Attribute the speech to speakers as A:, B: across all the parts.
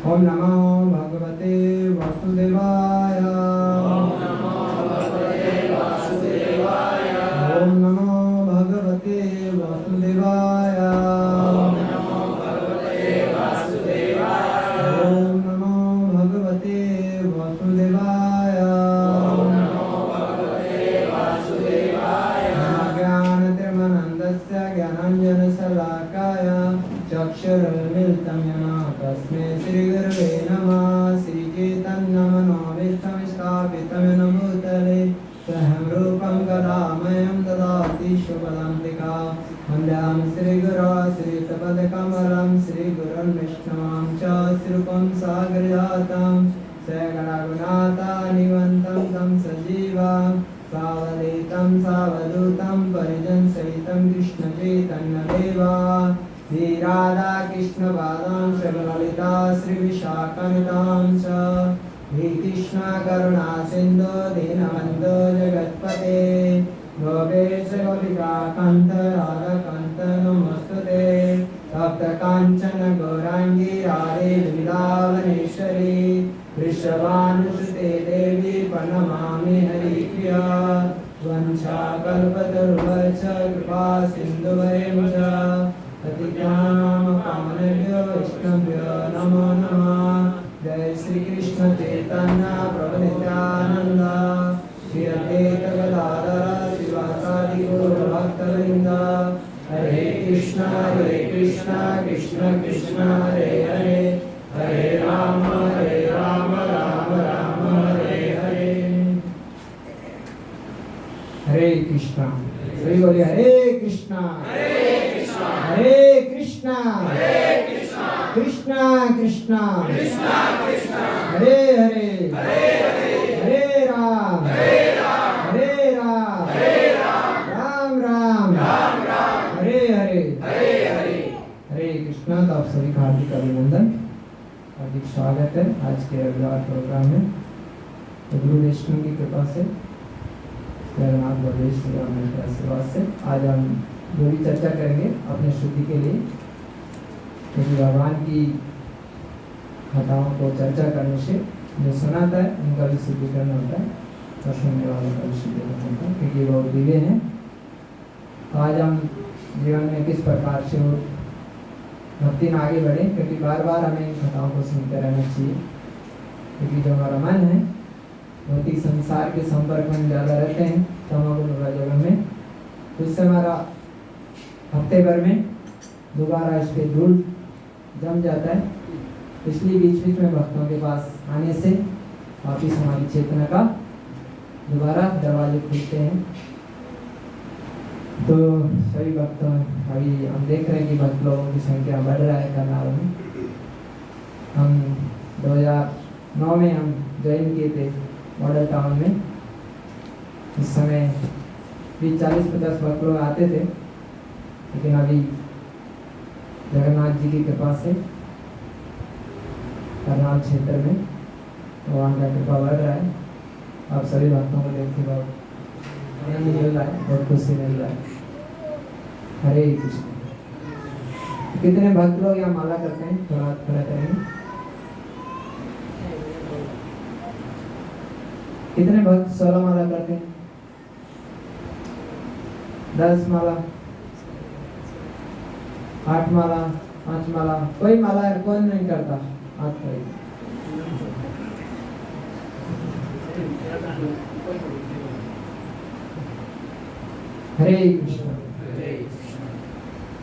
A: ओम नमो भगवते वासुदेवाय।
B: ओम नमो भगवते वासुदेवाय।
A: ओम नमो भगवते वासुदेवाय।
B: ओम नमो भगवते वासुदेवाय।
A: ओम नमो भगवते वासुदेवाय।
B: ओम नमो भगवते वासुदेवाय।
A: ज्ञानतिर्मनन्दस्य ज्ञानाञ्जनशलाकाय चक्षुरुन्मीलितं येन तस्मै श्रीगुरवे नमः। श्रीचैतन्यमनोभीष्टं स्थापितं येन भूतले स्वयं रूपं कदामयं ददाति शुभदन्तिका। वन्द्यां श्रीगुरो श्रीयुतपदकमलं श्रीगुरुन् वैष्णवां च श्रीरूपं सागरजातं सकलगुणातानिवन्तं तं सजीवं सावधूतं सावधूतं परिजनसहितं कृष्णचैतन्यदेवा श्री राधा कृष्ण बालां श्रीललिता श्री विशाखान्वितां च हे कृष्ण करुणा सिन्धु दीनबन्धो जगत्पते गोपेश गोपिकान्त राधाकान्त नमोस्तुते तप्त काञ्चन गौराङ्गी राधे वृन्दावनेश्वरी वृषभानुसुते देवी प्रणमामि हरिप्रिया वंशाकल्पतरुश्च कृपा सिन्धुवरें च पतितानां वैष्णवेभ्यो नमो नमः। जय श्री कृष्ण चैतन्य प्रभु नित्यानंद श्री अद्वैत गदाधर श्रीवासादि गौर भक्तवृंद। हरे कृष्ण कृष्ण कृष्ण हरे हरे हरे राम राम राम हरे हरे। हरे कृष्ण। सभी बोलिए हरे कृष्णा हरे कृष्णा कृष्णा कृष्णा हरे हरे हरे राम हरे राम राम राम हरे हरे हरे कृष्णा। तो आप सभी का हार्दिक अभिनंदन, हार्दिक स्वागत है आज के रविवार प्रोग्राम में। तो गुरु वैष्णव की कृपा से, जगन्नाथ बलदेव श्री राम के आशीर्वाद से आज हम जो भी चर्चा करेंगे अपने शुद्धि के लिए, क्योंकि भगवान की कथाओं को चर्चा करने से जो सुनाता है उनका भी शुद्धिकरण होता है और सुनने वालों का भी शुद्धिकरण होता है, क्योंकि वो दिव्य हैं। तो आज हम जीवन में किस प्रकार से वो भक्ति में आगे बढ़े, क्योंकि बार बार हमें इन कथाओं को सुनते रहना चाहिए, क्योंकि जो हमारा मन है भौतिक संसार के संपर्क में ज़्यादा रहते हैं तमोगुण जगह में, उससे हमारा हफ्ते भर में दोबारा इस पे धूल जम जाता है। इसलिए बीच बीच में भक्तों के पास आने से वापिस हमारी चेतना का दोबारा दरवाजे खुलते हैं। तो सभी भक्तों, अभी हम देख रहे हैं कि भक्त लोगों की संख्या बढ़ रहा है करनाल में। हम 2009 में हम ज्वाइन किए थे मॉडल टाउन में। इस समय भी 40-50 भक्त लोग आते थे, लेकिन अभी जगन्नाथ जी की कृपा से करनाल क्षेत्र में भगवान का कृपा बढ़ रहा है। आप सभी भक्तों को देख के बहुत आनंद मिल रहा है, बहुत खुशी मिल रहा है। हरे कृष्ण। कितने भक्त लोग यहाँ माला करते हैं, थोड़ा थोड़ा करेंगे। कितने भक्त 16 माला करते हैं, 10 माला, 8 माला, 5 माला? कोई माला कौन नहीं करता? हाथ करें। हरे कृष्ण।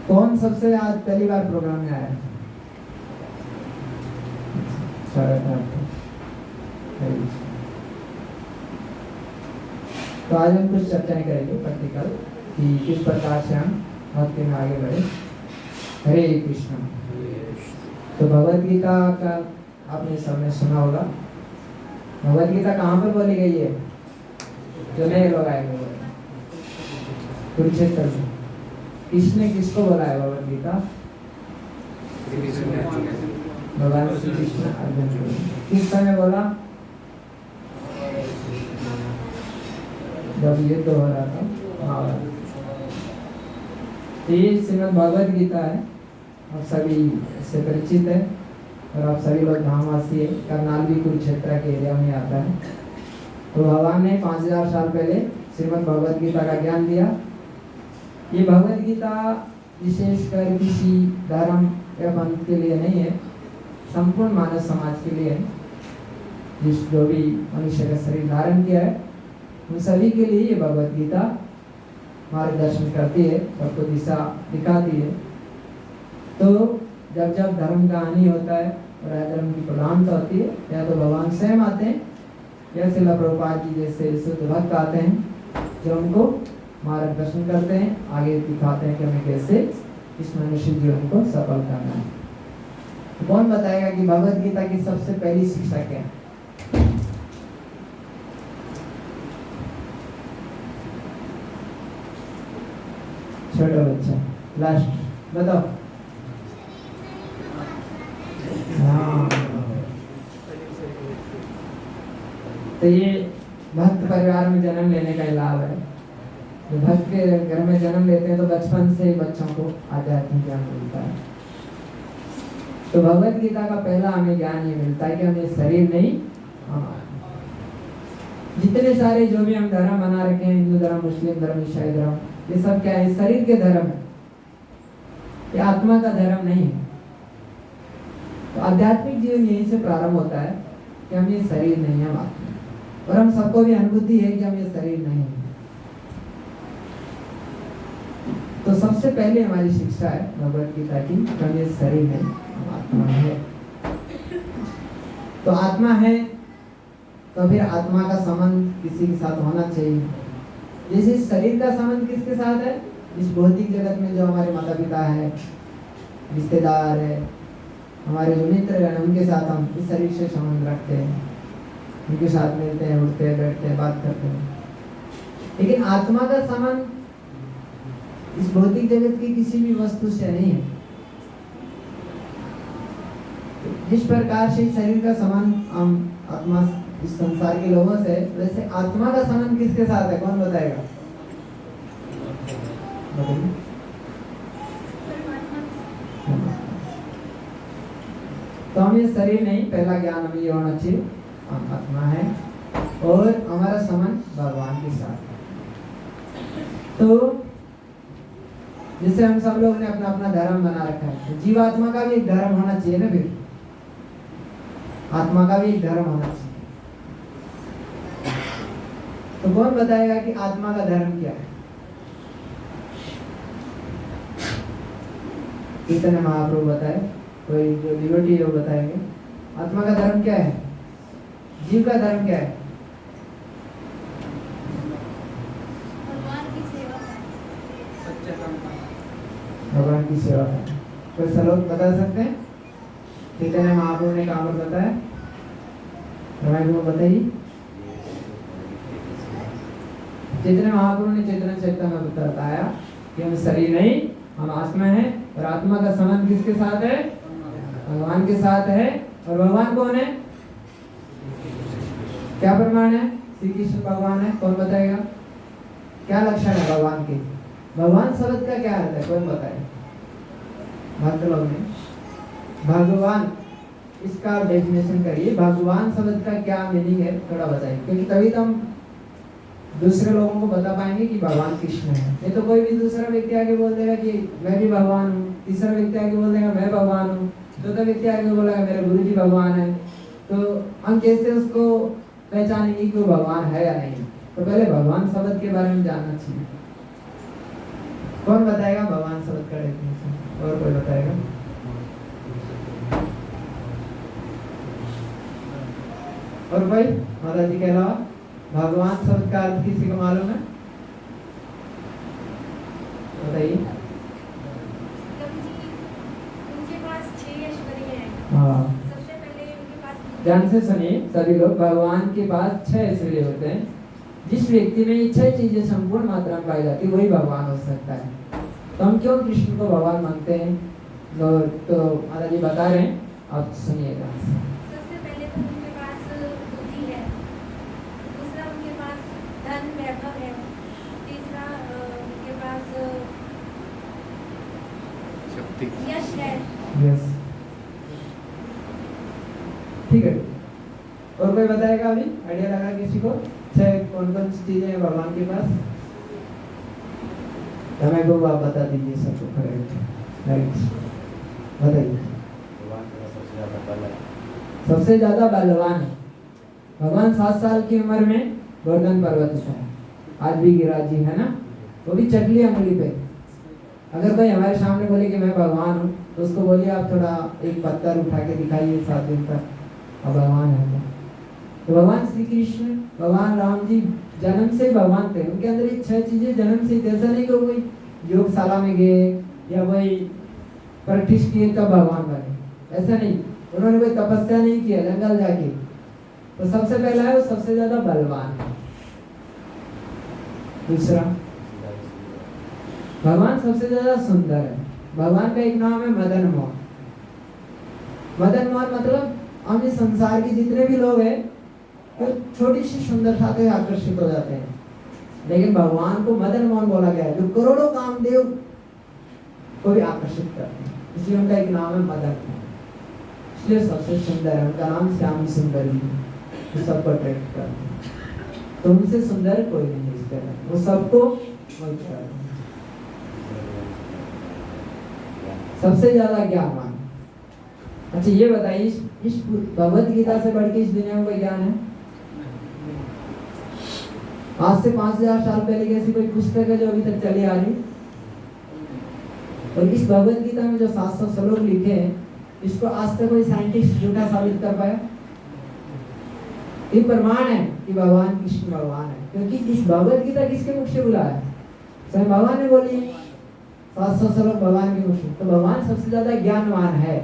A: कौन सबसे आज पहली बार प्रोग्राम में आया? स्वागत है आपका। हरे कृष्ण। तो आज हम कुछ चर्चाएं करेंगे प्रैक्टिकल कि किस प्रकार से हम भक्ति में आगे बढ़े। हरे कृष्ण। तो भगवद गीता का आपने सबने सुना होगा। भगवद गीता कहाँ पर बोली गई है? जो नए लोग आएंगे कुरुक्षेत्र में। किसने किसको बोला है भगवद गीता? भगवान श्री कृष्ण अर्जुन को। किस समय बोला? जब युद्ध हो रहा था महाभारत। तो ये श्रीमद् भगवद गीता है, आप सभी इससे परिचित है और आप सभी लोग धामवासी है। करनाल भी कुरुक्षेत्र के एरिया में आता है। तो भगवान ने 5000 साल पहले श्रीमद् भगवद गीता का ज्ञान दिया। ये भगवद गीता विशेषकर किसी धर्म या पंथ के लिए नहीं है, संपूर्ण मानव समाज के लिए है। जिस जो भी मनुष्य का शरीर धारण किया है उन सभी के लिए ये भगवद गीता मार्गदर्शन करती है, सबको दिशा दिखाती है। तो जब जब धर्म का हानि होता है और अधर्म की प्रधानता होती है, या तो भगवान स्वयं आते हैं या श्रील प्रभुपाद जी जैसे शुद्ध भक्त आते हैं जो उनको मार्गदर्शन करते हैं, आगे दिखाते हैं कि हमें कैसे इस मनुष्य जीवन को सफल करना है। तो कौन बताएगा कि भगवद गीता की सबसे पहली शिक्षा क्या है? छोटा बच्चा लास्ट बताओ। हाँ, तो ये भक्त परिवार में जन्म लेने का लाभ है। जो भक्त के घर में जन्म लेते हैं तो बचपन से ही बच्चों को आध्यात्मिक ज्ञान मिलता है। तो भगवद गीता का पहला हमें ज्ञान ये मिलता है कि हमें शरीर नहीं, जितने सारे जो भी हम धर्म बना रखे हैं, हिंदू धर्म, मुस्लिम धर्म, ईसाई धर्म, ये सब क्या है? शरीर के धर्म है, ये आत्मा का धर्म नहीं है। तो आध्यात्मिक जीवन यहीं से प्रारंभ होता है कि हम ये शरीर नहीं है, हम आत्मा। और हम सबको भी अनुभूति है कि हम ये शरीर नहीं है। तो सबसे पहले हमारी शिक्षा है भगवद गीता की, हम ये शरीर नहीं, हम आत्मा है। तो आत्मा है तो फिर आत्मा का संबंध किसी के साथ होना चाहिए। जैसे इस शरीर का संबंध किसके साथ है? इस भौतिक जगत में जो हमारे माता पिता है, रिश्तेदार है, हमारे जो मित्र हैं, उनके साथ हम इस शरीर से संबंध रखते हैं, उनके साथ मिलते हैं, उठते हैं, बैठते हैं, बात करते हैं। लेकिन आत्मा का संबंध इस भौतिक जगत की किसी भी वस्तु से नहीं है। जिस प्रकार से शरीर का संबंध हम आत्मा इस संसार के लोगों से, वैसे आत्मा का संबंध किसके साथ है? कौन बताएगा? बताइए। तो हम ये शरीर नहीं, पहला ज्ञान हमें ये होना चाहिए, हम आत्मा है और हमारा संबंध भगवान के साथ है। तो जैसे हम सब लोग ने अपना अपना धर्म बना रखा है, तो जीवात्मा का भी एक धर्म होना चाहिए ना, फिर आत्मा का भी एक धर्म होना चाहिए। तो कौन बताएगा कि आत्मा का धर्म क्या है? चैतन्य महाप्रभु बताए, कोई जो डिवोटी है वो बताएंगे आत्मा का धर्म क्या है, जीव का धर्म क्या है? भगवान की सेवा है। कोई श्लोक बता सकते हैं? चैतन्य महाप्रभु ने कहाँ पर बताया? रमाई को बताइए। चैतन्य महाप्रभु ने चैतन्य चैतन्य में बताया कि हम शरीर नहीं, हम आत्मा है और आत्मा का संबंध किसके साथ है? भगवान के साथ है। और भगवान कौन है? क्या प्रमाण है? श्री कृष्ण भगवान है। कौन बताएगा? क्या लक्षण है भगवान के? भगवान शब्द का क्या अर्थ है? कौन बताए? भक्त लोग ने भगवान, इसका डेफिनेशन करिए। भगवान शब्द का क्या मीनिंग है थोड़ा बताइए, क्योंकि तभी तो हम दूसरे लोगों को बता पाएंगे कि भगवान कृष्ण है। नहीं तो कोई भी दूसरा व्यक्ति आके बोल देगा कि मैं भी भगवान हूँ, तीसरा व्यक्ति आके बोल देगा मैं भगवान हूँ, चौथा व्यक्ति आके बोलेगा मेरे गुरु जी भगवान है। तो हम कैसे उसको पहचानेंगे कि वो भगवान है या नहीं? तो पहले भगवान शब्द के बारे में जानना चाहिए। कौन बताएगा भगवान शब्द का डेफिनेशन? और कोई बताएगा? और भाई माता जी के अलावा भगवान शब्द का अर्थ किसी को मालूम है? बताइए। हाँ, ध्यान से सुनिए सभी लोग। भगवान के पास 6 ऐश्वर्य होते हैं। जिस व्यक्ति में ये 6 चीजें संपूर्ण मात्रा में पाई जाती है वही भगवान हो सकता है। तो हम क्यों कृष्ण को भगवान मानते हैं? तो माता जी बता रहे हैं, आप सुनिएगा।
C: सबसे पहले तो उनके पास बुद्धि है, दूसरा उनके पास धन वैभव है, तीसरा उनके पास शक्ति यश है।
A: यस, ठीक है। और कोई बताएगा? अभी आइडिया लगा किसी को? 6 कौन कौन सी चीजें हैं भगवान के पास? हमें को आप बता दीजिए सबको। करेक्ट, बताइए। सबसे ज्यादा बलवान है भगवान। 7 साल की उम्र में गोवर्धन पर्वत उठाया, आज भी गिरा जी है ना, वो भी चटली अंगुली पे। अगर कोई हमारे सामने बोले कि मैं भगवान हूँ, तो उसको बोलिए आप थोड़ा एक पत्थर उठा के दिखाइए 7 दिन तक, अब भगवान है क्या? तो भगवान श्री कृष्ण, भगवान राम जी जन्म से भगवान थे। उनके अंदर ये 6 चीजें जन्म से। ऐसा नहीं कि कोई योगशाला में गए या कोई प्रैक्टिस किए तब भगवान बने, ऐसा नहीं। उन्होंने कोई तपस्या नहीं किया जंगल जाके। तो सबसे पहला है वो सबसे ज्यादा बलवान है। दूसरा, भगवान सबसे ज्यादा सुंदर है। भगवान का एक नाम है मदन मोहन। मदन मोहन मतलब हम इस संसार के जितने भी लोग हैं तो छोटी सी सुंदरता से आकर्षित हो जाते हैं, लेकिन भगवान को मदन मोहन बोला गया है, जो करोड़ों कामदेव को भी आकर्षित करते हैं। इसलिए उनका एक नाम है मदन मोहन, इसलिए सबसे सुंदर है। उनका नाम श्याम सुंदर है, जो सबको अट्रैक्ट करते हैं। तो उनसे सुंदर कोई नहीं है इस तरह, वो सबको मोहित करते हैं। सबसे ज्यादा ज्ञानवान। अच्छा ये बताइए, इस भगवत गीता से बढ़ के इस दुनिया में कोई ज्ञान है? आज से 5000 साल पहले की ऐसी कोई पुस्तक है जो अभी तक चली आ रही? और इस भगवत गीता में जो 700 श्लोक लिखे हैं, इसको आज तक कोई साइंटिस्ट झूठा साबित कर पाया? ये प्रमाण है कि भगवान कृष्ण भगवान है, क्योंकि इस भगवत गीता किसके मुख से बोला है? स्वयं भगवान ने बोली। 700 श्लोक भगवान के मुख से। तो भगवान सबसे ज्यादा ज्ञानवान है।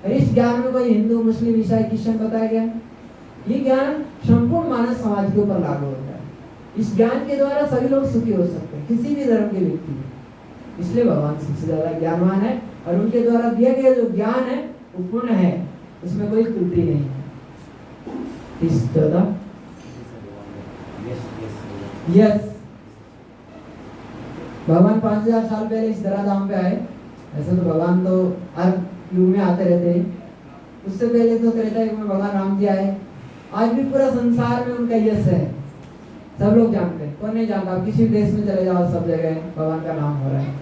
A: और इस ज्ञान में कोई हिंदू, मुस्लिम, ईसाई, क्रिश्चियन बताया गया? ये ज्ञान संपूर्ण मानव समाज के ऊपर लागू होता है। इस ज्ञान के द्वारा सभी लोग सुखी हो सकते हैं, किसी भी धर्म के व्यक्ति। इसलिए भगवान सबसे ज्यादा ज्ञानवान है और उनके द्वारा दिया गया जो ज्ञान है वो पूर्ण है, उसमें कोई त्रुटि नहीं है। 14 यस, भगवान 5000 साल पहले इस धराधाम पे आए। ऐसे तो भगवान तो हर युग में आते रहते हैं। उससे पहले तो त्रेता युग में भगवान राम जी आए। आज भी पूरा संसार में उनका यश है, सब लोग जानते हैं। कौन नहीं जानता? आप किसी भी देश में चले जाओ, सब जगह भगवान का नाम हो रहा है।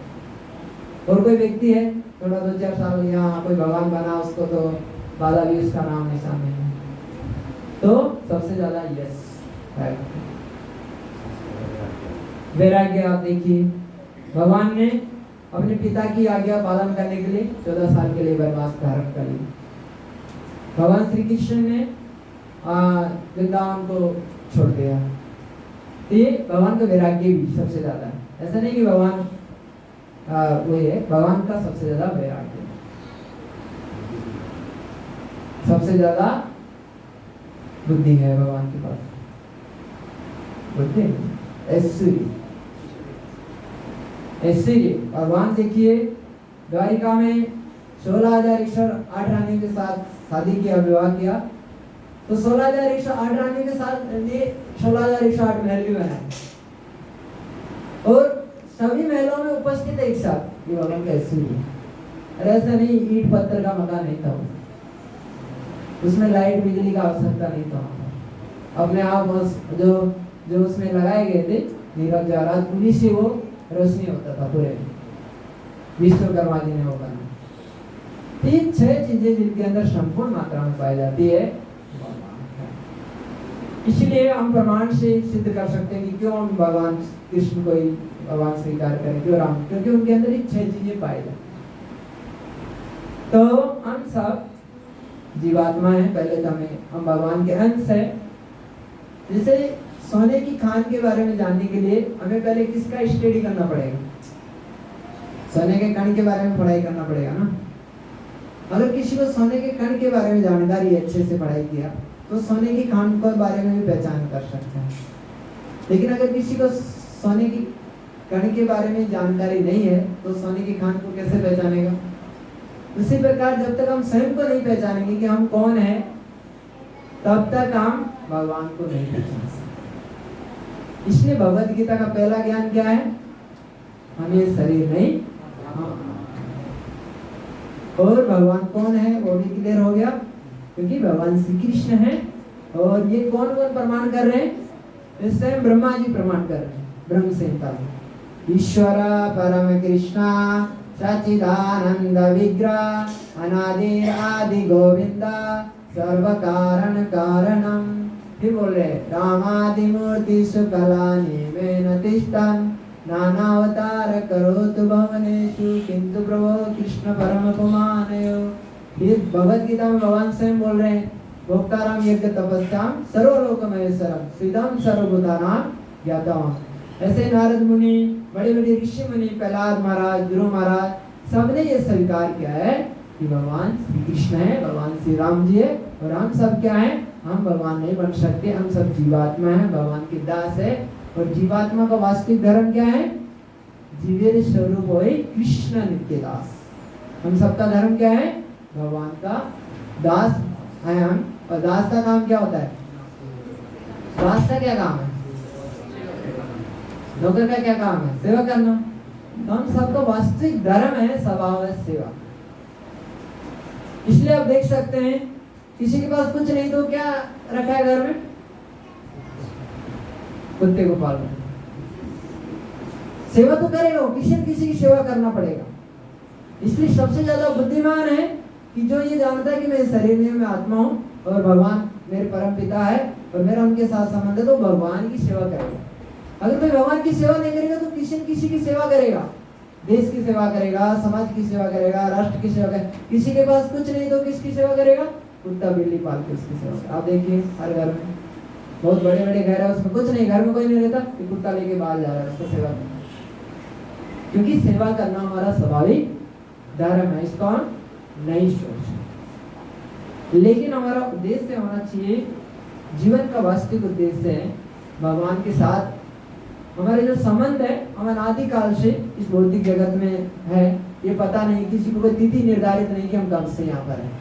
A: और कोई व्यक्ति है थोड़ा 2-4 साल यहाँ कोई भगवान बना, उसको तो बाधा भी उसका नाम निशान नहीं है। तो सबसे ज्यादा यश है। वैराग्य आप देखिए, भगवान ने अपने पिता की आज्ञा पालन करने के लिए 14 साल के लिए वनवास धारण कर लिया। भगवान श्री कृष्ण ने वृंदावन को छोड़ दिया। तो ये भगवान का वैराग्य भी सबसे ज्यादा है। ऐसा नहीं कि भगवान वो है, भगवान का सबसे ज्यादा वैराग्य, सबसे ज्यादा बुद्धि है भगवान के पास। बुद्धि ऐश्वर्य भगवान देखिए, द्वारिका में 16,108 रानी के साथ शादी किया, विवाह किया। तो 16,108 रानी के साथ 16,108 महल भी बनाए और सभी महलों में उपस्थित एक साथ। ये भगवान का ऐश्वर्य। अरे ऐसा नहीं ईंट पत्थर का मकान नहीं था, उसमें लाइट बिजली का आवश्यकता नहीं था। अपने आप जो उसमें लगाए गए थे नीरज जवाहरात, उन्हीं से वो रोशनी होता था पूरे। विश्वकर्मा जी ने वो बना। 6 चीजें जिनके अंदर संपूर्ण मात्रा में पाई जाती है, इसलिए हम प्रमाण से सिद्ध कर सकते हैं कि क्यों हम भगवान कृष्ण को ही भगवान स्वीकार करें, क्यों राम, क्योंकि उनके अंदर ही 6 चीजें पाई जाती। तो हम सब जीवात्मा है, पहले तो हम भगवान के अंश है। जैसे सोने की खान के बारे में जानने के लिए हमें पहले किसका स्टडी करना पड़ेगा? सोने के कण के बारे में पढ़ाई करना पड़ेगा ना। अगर किसी को सोने के कण के बारे में जानकारी अच्छे से पढ़ाई किया तो सोने की खान के बारे में भी पहचान कर सकते हैं। लेकिन अगर किसी को सोने की कण के बारे में जानकारी नहीं है तो सोने की खान को कैसे पहचानेगा? उसी प्रकार जब तक हम स्वयं को नहीं पहचानेंगे कि हम कौन है, तब तक हम भगवान को नहीं पहचान सकते। इसलिए भगवत गीता का पहला ज्ञान क्या है? हम ये शरीर नहीं, और भगवान कौन है वो भी क्लियर हो गया, क्योंकि भगवान श्री कृष्ण है। और ये कौन प्रमाण कर रहे हैं? इससे ब्रह्मा जी प्रमाण कर रहे हैं ब्रह्म संहिता में। ईश्वर परम कृष्णा सच्चिदानंद विग्रह अनादि आदि गोविंदा सर्व कारण कारणम। फिर बोल रहे रामादि मूर्ति सुकलानि में तिष्ठन् नानावतार करोतु भवनेषु किंतु प्रभो कृष्ण परम पुमानयो। फिर भगवत गीता में भगवान स्वयं बोल रहे हैं भोक्ताराम यज्ञ तपस्याम सर्वलोकमहेश्वरम श्रीदम सर्वभूतानां ज्ञातवाम। ऐसे नारद मुनि, बड़े बड़े ऋषि मुनि, प्रहलाद महाराज, ध्रुव महाराज, सबने ये स्वीकार किया है कि भगवान श्री कृष्ण है, भगवान श्री राम जी है। और हम सब क्या है? हम भगवान नहीं बन सकते, हम सब जीवात्मा है, भगवान के दास है। और जीवात्मा का वास्तविक धर्म क्या है? जीवेर स्वरूप होय कृष्ण नित्य दास। हम सबका धर्म क्या है? भगवान का दास है हम। और दास का काम क्या होता है? दास का क्या काम है? नौकर का क्या काम है? सेवा करना। तो हम सबका वास्तविक धर्म है स्वभाव सेवा। इसलिए आप देख सकते हैं किसी के पास कुछ नहीं तो क्या रखा है घर में? कुत्ते को पालना। सेवा तो करेगा, किसी न किसी की सेवा करना पड़ेगा। इसलिए सबसे ज्यादा बुद्धिमान है कि जो ये जानता है कि मैं शरीर में मैं आत्मा हूँ और भगवान मेरे परम पिता है और मेरा उनके साथ संबंध है, तो भगवान की सेवा करेगा। अगर कोई भगवान की सेवा नहीं करेगा तो किसी न किसी की सेवा करेगा, देश की सेवा करेगा, समाज की सेवा करेगा, राष्ट्र की सेवा करेगा। किसी के पास कुछ नहीं तो किसकी सेवा करेगा? कुत्ता बिल्ली पाल के उसकी सेवा करेगा। आप देखिए हर घर में बहुत बड़े बड़े घर है, उसमें कुछ नहीं, घर में कोई नहीं रहता, ये कुत्ता लेके बाहर जा रहा है उसको सेवा करना, क्योंकि सेवा करना हमारा स्वाभाविक धर्म है, इसको हम नहीं सोच। लेकिन हमारा उद्देश्य होना चाहिए, जीवन का वास्तविक उद्देश्य है भगवान के साथ हमारे जो संबंध है, हम अनादिकाल से इस भौतिक जगत में है, ये पता नहीं, किसी को कोई तिथि निर्धारित नहीं कि हम कब से यहाँ पर हैं,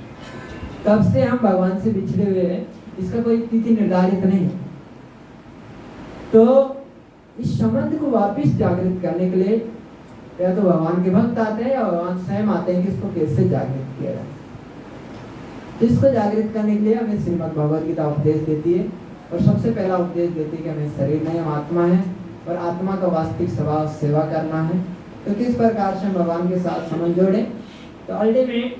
A: कब से हम भगवान से बिछड़े हुए हैं, इसका कोई तिथि निर्धारित नहीं। तो इस संबंध को वापस जागृत करने के लिए या तो भगवान के भक्त आते हैं या भगवान स्वयं आते हैं कि इसको कैसे जागृत किया जाए। तो इसको जागृत करने के लिए हमें श्रीमद् भगवद गीता उपदेश देती है, और सबसे पहला उपदेश देती है कि हमें शरीर नहीं, हम आत्मा है, और आत्मा का वास्तविक स्वभाव सेवा करना है। तो किस प्रकार से हम भगवान के साथ संबंध जोड़े, तो अल्टीमेट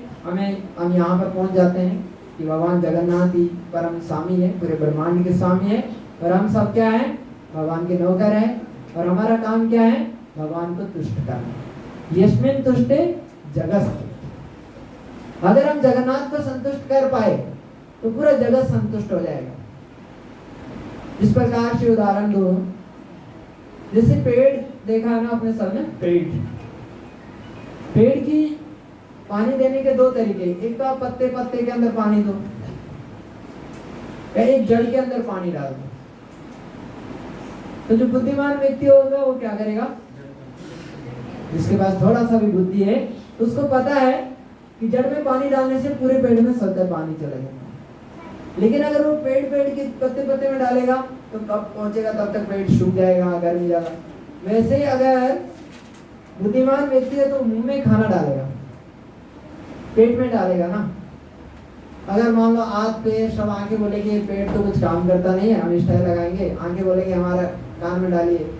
A: हम यहाँ पर पहुँच जाते हैं कि भगवान जगन्नाथ ही परम स्वामी है, पूरे ब्रह्मांड के स्वामी है, और हम सब क्या है, भगवान के नौकर है, और हमारा काम क्या है, भगवान को तुष्ट करना। यस्मिन् तुष्टे जगत। अगर हम जगन्नाथ को संतुष्ट कर पाए तो पूरा जगत संतुष्ट हो जाएगा। इस प्रकार से उदाहरण दो, जैसे पेड़ देखा है ना अपने सामने, पेड़ की पानी देने के दो तरीके, एक तो आप पत्ते पत्ते के अंदर पानी दो, या एक जड़ के अंदर पानी डाल दो। तो जो बुद्धिमान व्यक्ति होगा वो क्या करेगा, जिसके पास थोड़ा सा भी बुद्धि है, तो उसको पता है कि जड़ में पानी डालने से पूरे पेड़ में सदा पानी चलेगा। लेकिन अगर वो पेड़ के पत्ते पत्ते में डालेगा तो कब पहुंचेगा, तब तक पेड़ सूख जाएगा, गर्मी ज्यादा। वैसे ही अगर बुद्धिमान व्यक्ति है तो मुंह में खाना डालेगा, पेट में डालेगा ना। अगर मान लो हाथ पैर सब, आंखें बोलेंगे पेट तो कुछ काम करता नहीं है, हम स्टाइल लगाएंगे, आंखें बोलेंगे हमारा कान में डालिए।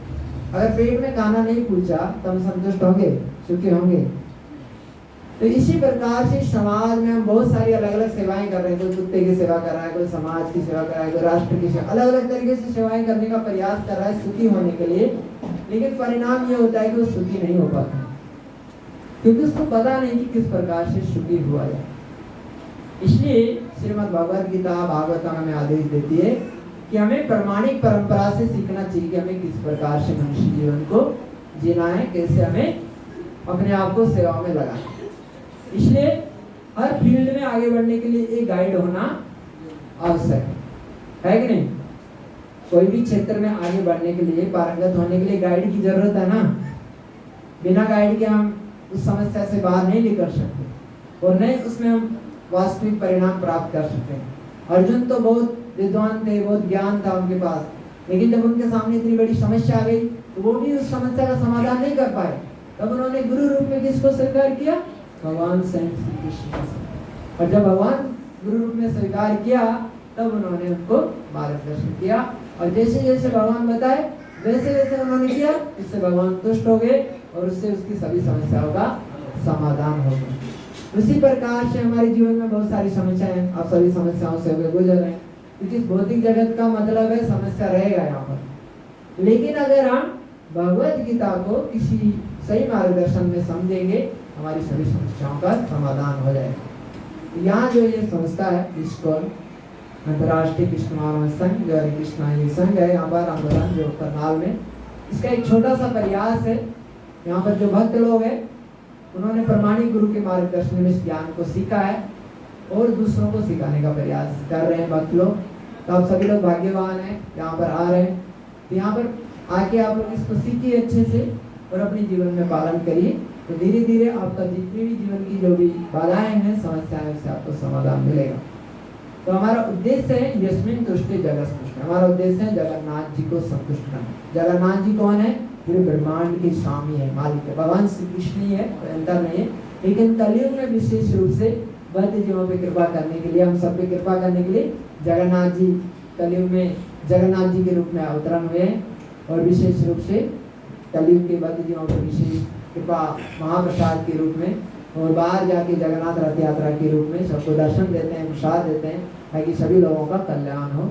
A: अगर पेट में खाना नहीं पूछा तो हम संतुष्ट होंगे, सुखी होंगे। तो इसी प्रकार से समाज में हम बहुत सारी अलग अलग सेवाएं कर रहे हैं, कोई कुत्ते की सेवा कर रहा है, कोई समाज की सेवा कर रहा है, कोई राष्ट्र की सेवा, अलग अलग तरीके से सेवाएं करने का प्रयास कर रहा है सुखी होने के लिए। लेकिन परिणाम ये होता है कि वो सुखी नहीं हो पाता, क्योंकि उसको पता नहीं कि किस प्रकार से सुखी हुआ जाए। इसलिए श्रीमद् भगवद गीता भागवतम हमें आदेश देती है कि हमें प्रामाणिक परंपरा से सीखना चाहिए कि हमें किस प्रकार से मनुष्य जीवन को जीना है, कैसे हमें अपने आप को सेवा में लगाना है। इसलिए हर फील्ड में आगे बढ़ने के लिए एक गाइड होना आवश्यक है कि नहीं। कोई भी क्षेत्र में आगे बढ़ने के लिए, पारंगत होने के लिए गाइड की जरूरत है ना। बिना गाइड के हम उस समस्या से बाहर नहीं निकल सकते, और नहीं उसमें हम वास्तविक परिणाम प्राप्त कर सकते हैं। अर्जुन तो बहुत विद्वान थे, बहुत ज्ञान था उनके पास, लेकिन जब उनके सामने इतनी बड़ी समस्या आ गई तो वो भी उस समस्या का समाधान नहीं कर पाए। तब उन्होंने गुरु रूप में किसको स्वीकार किया, भगवान स्वयं श्री कृष्ण। और जब भगवान गुरु रूप में स्वीकार किया तब उन्होंने उनको मार्गदर्शन किया, और जैसे जैसे भगवान बताए वैसे वैसे उन्होंने किया। इससे भगवान तुष्ट हो गए और उससे उसकी सभी समस्याओं का समाधान हो गया। उसी प्रकार से हमारे जीवन में बहुत सारी समस्याएं हैं, आप सभी समस्याओं से गुजर रहे हैं, क्योंकि भौतिक जगत का मतलब है समस्या रहेगा यहाँ पर। लेकिन अगर हम भगवद गीता को किसी सही मार्गदर्शन में समझेंगे, हमारी सभी समस्याओं का समाधान हो जाएगा। यहाँ जो ये संस्था है, इसको अंतर्राष्ट्रीय कृष्ण महाराज संघ, जो हरे कृष्णा ये संघ है, यहाँ पर आंदोलन जो करनाल में, इसका एक छोटा सा प्रयास है। यहाँ पर जो भक्त लोग हैं उन्होंने प्रमाणिक गुरु के मार्गदर्शन में इस ज्ञान को सीखा है और दूसरों को सिखाने का प्रयास कर रहे हैं भक्त लोग। तो आप सभी लोग भाग्यवान हैं, यहाँ पर आ रहे हैं। तो यहाँ पर आके आप लोग इसको सीखिए अच्छे से और अपने जीवन में पालन करिए। तो धीरे धीरे आपका जितनी भी जीवन की जो भी बाधाएं हैं, समस्याएं, उससे आपको समाधान मिलेगा। तो हमारा उद्देश्य है यस्मिन् तुष्टे जगत तुष्ट। हमारा उद्देश्य है जगन्नाथ जी को संतुष्ट करना। जगन्नाथ जी कौन है, पूरे ब्रह्मांड के स्वामी है, मालिक है, भगवान श्री कृष्ण ही है, कोई अंतर नहीं है। लेकिन कलयुग में विशेष रूप से बद्ध जीवों पे कृपा करने के लिए, हम सब पे कृपा करने के लिए जगन्नाथ जी कलयुग में जगन्नाथ जी के रूप में अवतरण हुए हैं। और विशेष रूप से कलयुग के बद्ध जीवों पर विशेष कृपा महाप्रसाद के रूप में, और बाहर जाके जगन्नाथ रथ यात्रा के रूप में सबको दर्शन देते हैं, प्रसाद देते हैं, ताकि सभी लोगों का कल्याण हो।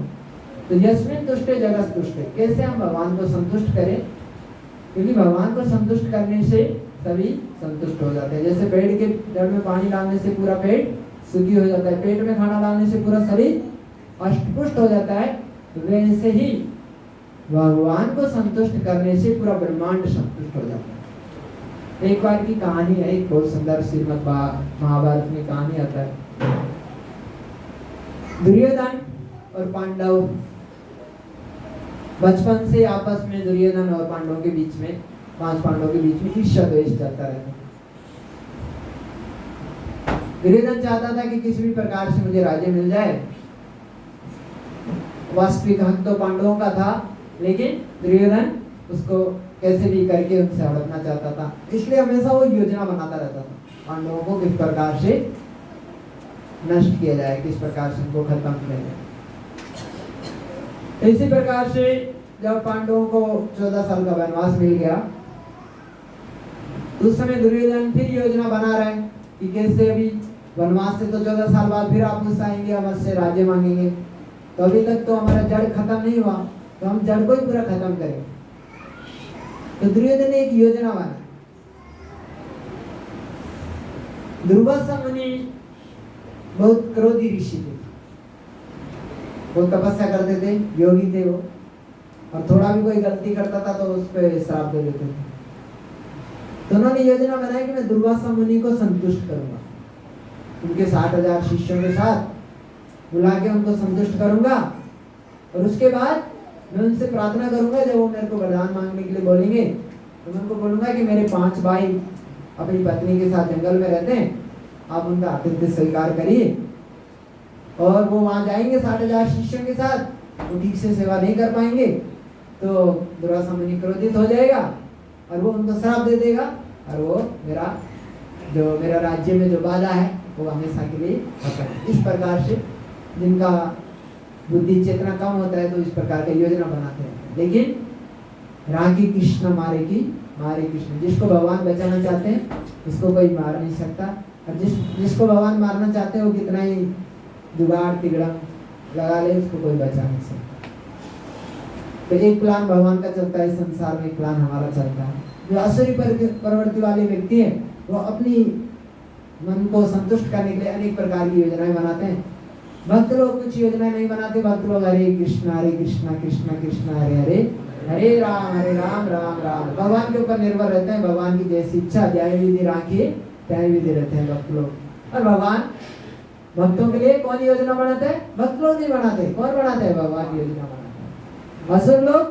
A: तो यस्मिन् तुष्टे जगत तुष्टे, कैसे हम भगवान को संतुष्ट करें, क्योंकि भगवान को संतुष्ट करने से सभी संतुष्ट हो जाते हैं। जैसे पेड़ के जड़ में पानी डालने से पूरा पेट सुखी हो जाता है, पेट में खाना डालने से पूरा शरीर अष्टपुष्ट हो जाता है। तो वैसे ही भगवान को संतुष्ट करने से पूरा ब्रह्मांड संतुष्ट हो जाता है। एक बार की कहानी है, एक बहुत सुंदर श्रीमद् महाभारत में कहानी आता है। दुर्योधन और पांडव बचपन से आपस में, दुर्योधन और पांडवों के बीच में, 5 पांडवों के बीच में ईर्ष्या द्वेष चलता रहता। दुर्योधन चाहता था कि किसी भी प्रकार से मुझे राज्य मिल जाए। वास्तविक हक तो पांडवों का था, लेकिन दुर्योधन उसको कैसे भी करके उनसे हड़पना चाहता था। इसलिए हमेशा वो योजना बनाता रहता था, पांडवों को किस प्रकार से नष्ट किया जाए, किस प्रकार से उनको खत्म किया जाए। इसी प्रकार से जब पांडवों को 14 साल का वनवास मिल गया, उस समय दुर्योधन फिर योजना बना रहे कि कैसे अभी वनवास से तो 14 साल बाद फिर आप मुझसे आएंगे, हमसे राज्य मांगेंगे, तो अभी तक तो हमारा जड़ खत्म नहीं हुआ, तो हम जड़ को ही पूरा खत्म करें। तो दुर्योधन ने एक योजना बनाई। दुर्वासा मुनि बहुत क्रोधी ऋषि थे, वो तपस्या करते थे, योगी थे वो, और थोड़ा भी कोई गलती करता था तो उस पर श्राप दे देते थे। तो उन्होंने योजना बनाई कि मैं दुर्वासा मुनि को संतुष्ट करूंगा, उनके 60,000 शिष्यों के साथ बुला के उनको संतुष्ट करूंगा, और उसके बाद मैं उनसे प्रार्थना करूंगा। जब वो मेरे को वरदान मांगने के लिए बोलेंगे तो मैं उनको बोलूंगा कि मेरे 5 भाई अपनी पत्नी के साथ जंगल में रहते हैं, आप उनका आतिथ्य स्वीकार करिए। और वो वहां जाएंगे 60,000 शिष्यों के साथ, वो ठीक से सेवा नहीं कर पाएंगे तो दुर्वासा मुनि क्रोधित हो जाएगा और वो उनको श्राप दे देगा, और वो मेरा राज्य में जो बाधा है वो हमेशा के लिए खत्म। इस प्रकार से जिनका बुद्धि चेतना कम होता है तो इस प्रकार की योजना बनाते हैं। लेकिन रागी कृष्ण मारे कृष्ण, जिसको भगवान बचाना चाहते हैं उसको कोई मार नहीं सकता, और जिसको भगवान मारना चाहते हैं वो कितना ही जुगाड़ तिगड़म लगा ले, उसको कोई बचा नहीं सकता। तो एक प्लान भगवान का चलता है संसार में, एक प्लान हमारा चलता है। जो असुरी प्रवृत्ति वाले व्यक्ति है वो अपनी मन को संतुष्ट करने के लिए अनेक प्रकार की योजनाएं बनाते हैं। भक्त लोग कुछ योजनाएं नहीं बनाते, भक्त लोग हरे कृष्णा कृष्णा कृष्णा हरे हरे, हरे राम राम राम। भगवान के ऊपर निर्भर रहते हैं, भगवान की जैसी इच्छा जय विधि राखी तय विधि रहते हैं भक्त लोग। और भगवान भक्तों के लिए कौन योजना बनाते हैं? भक्त लोग नहीं बनाते, कौन बनाते हैं? भगवान योजना बनाते हैं। असुर लोग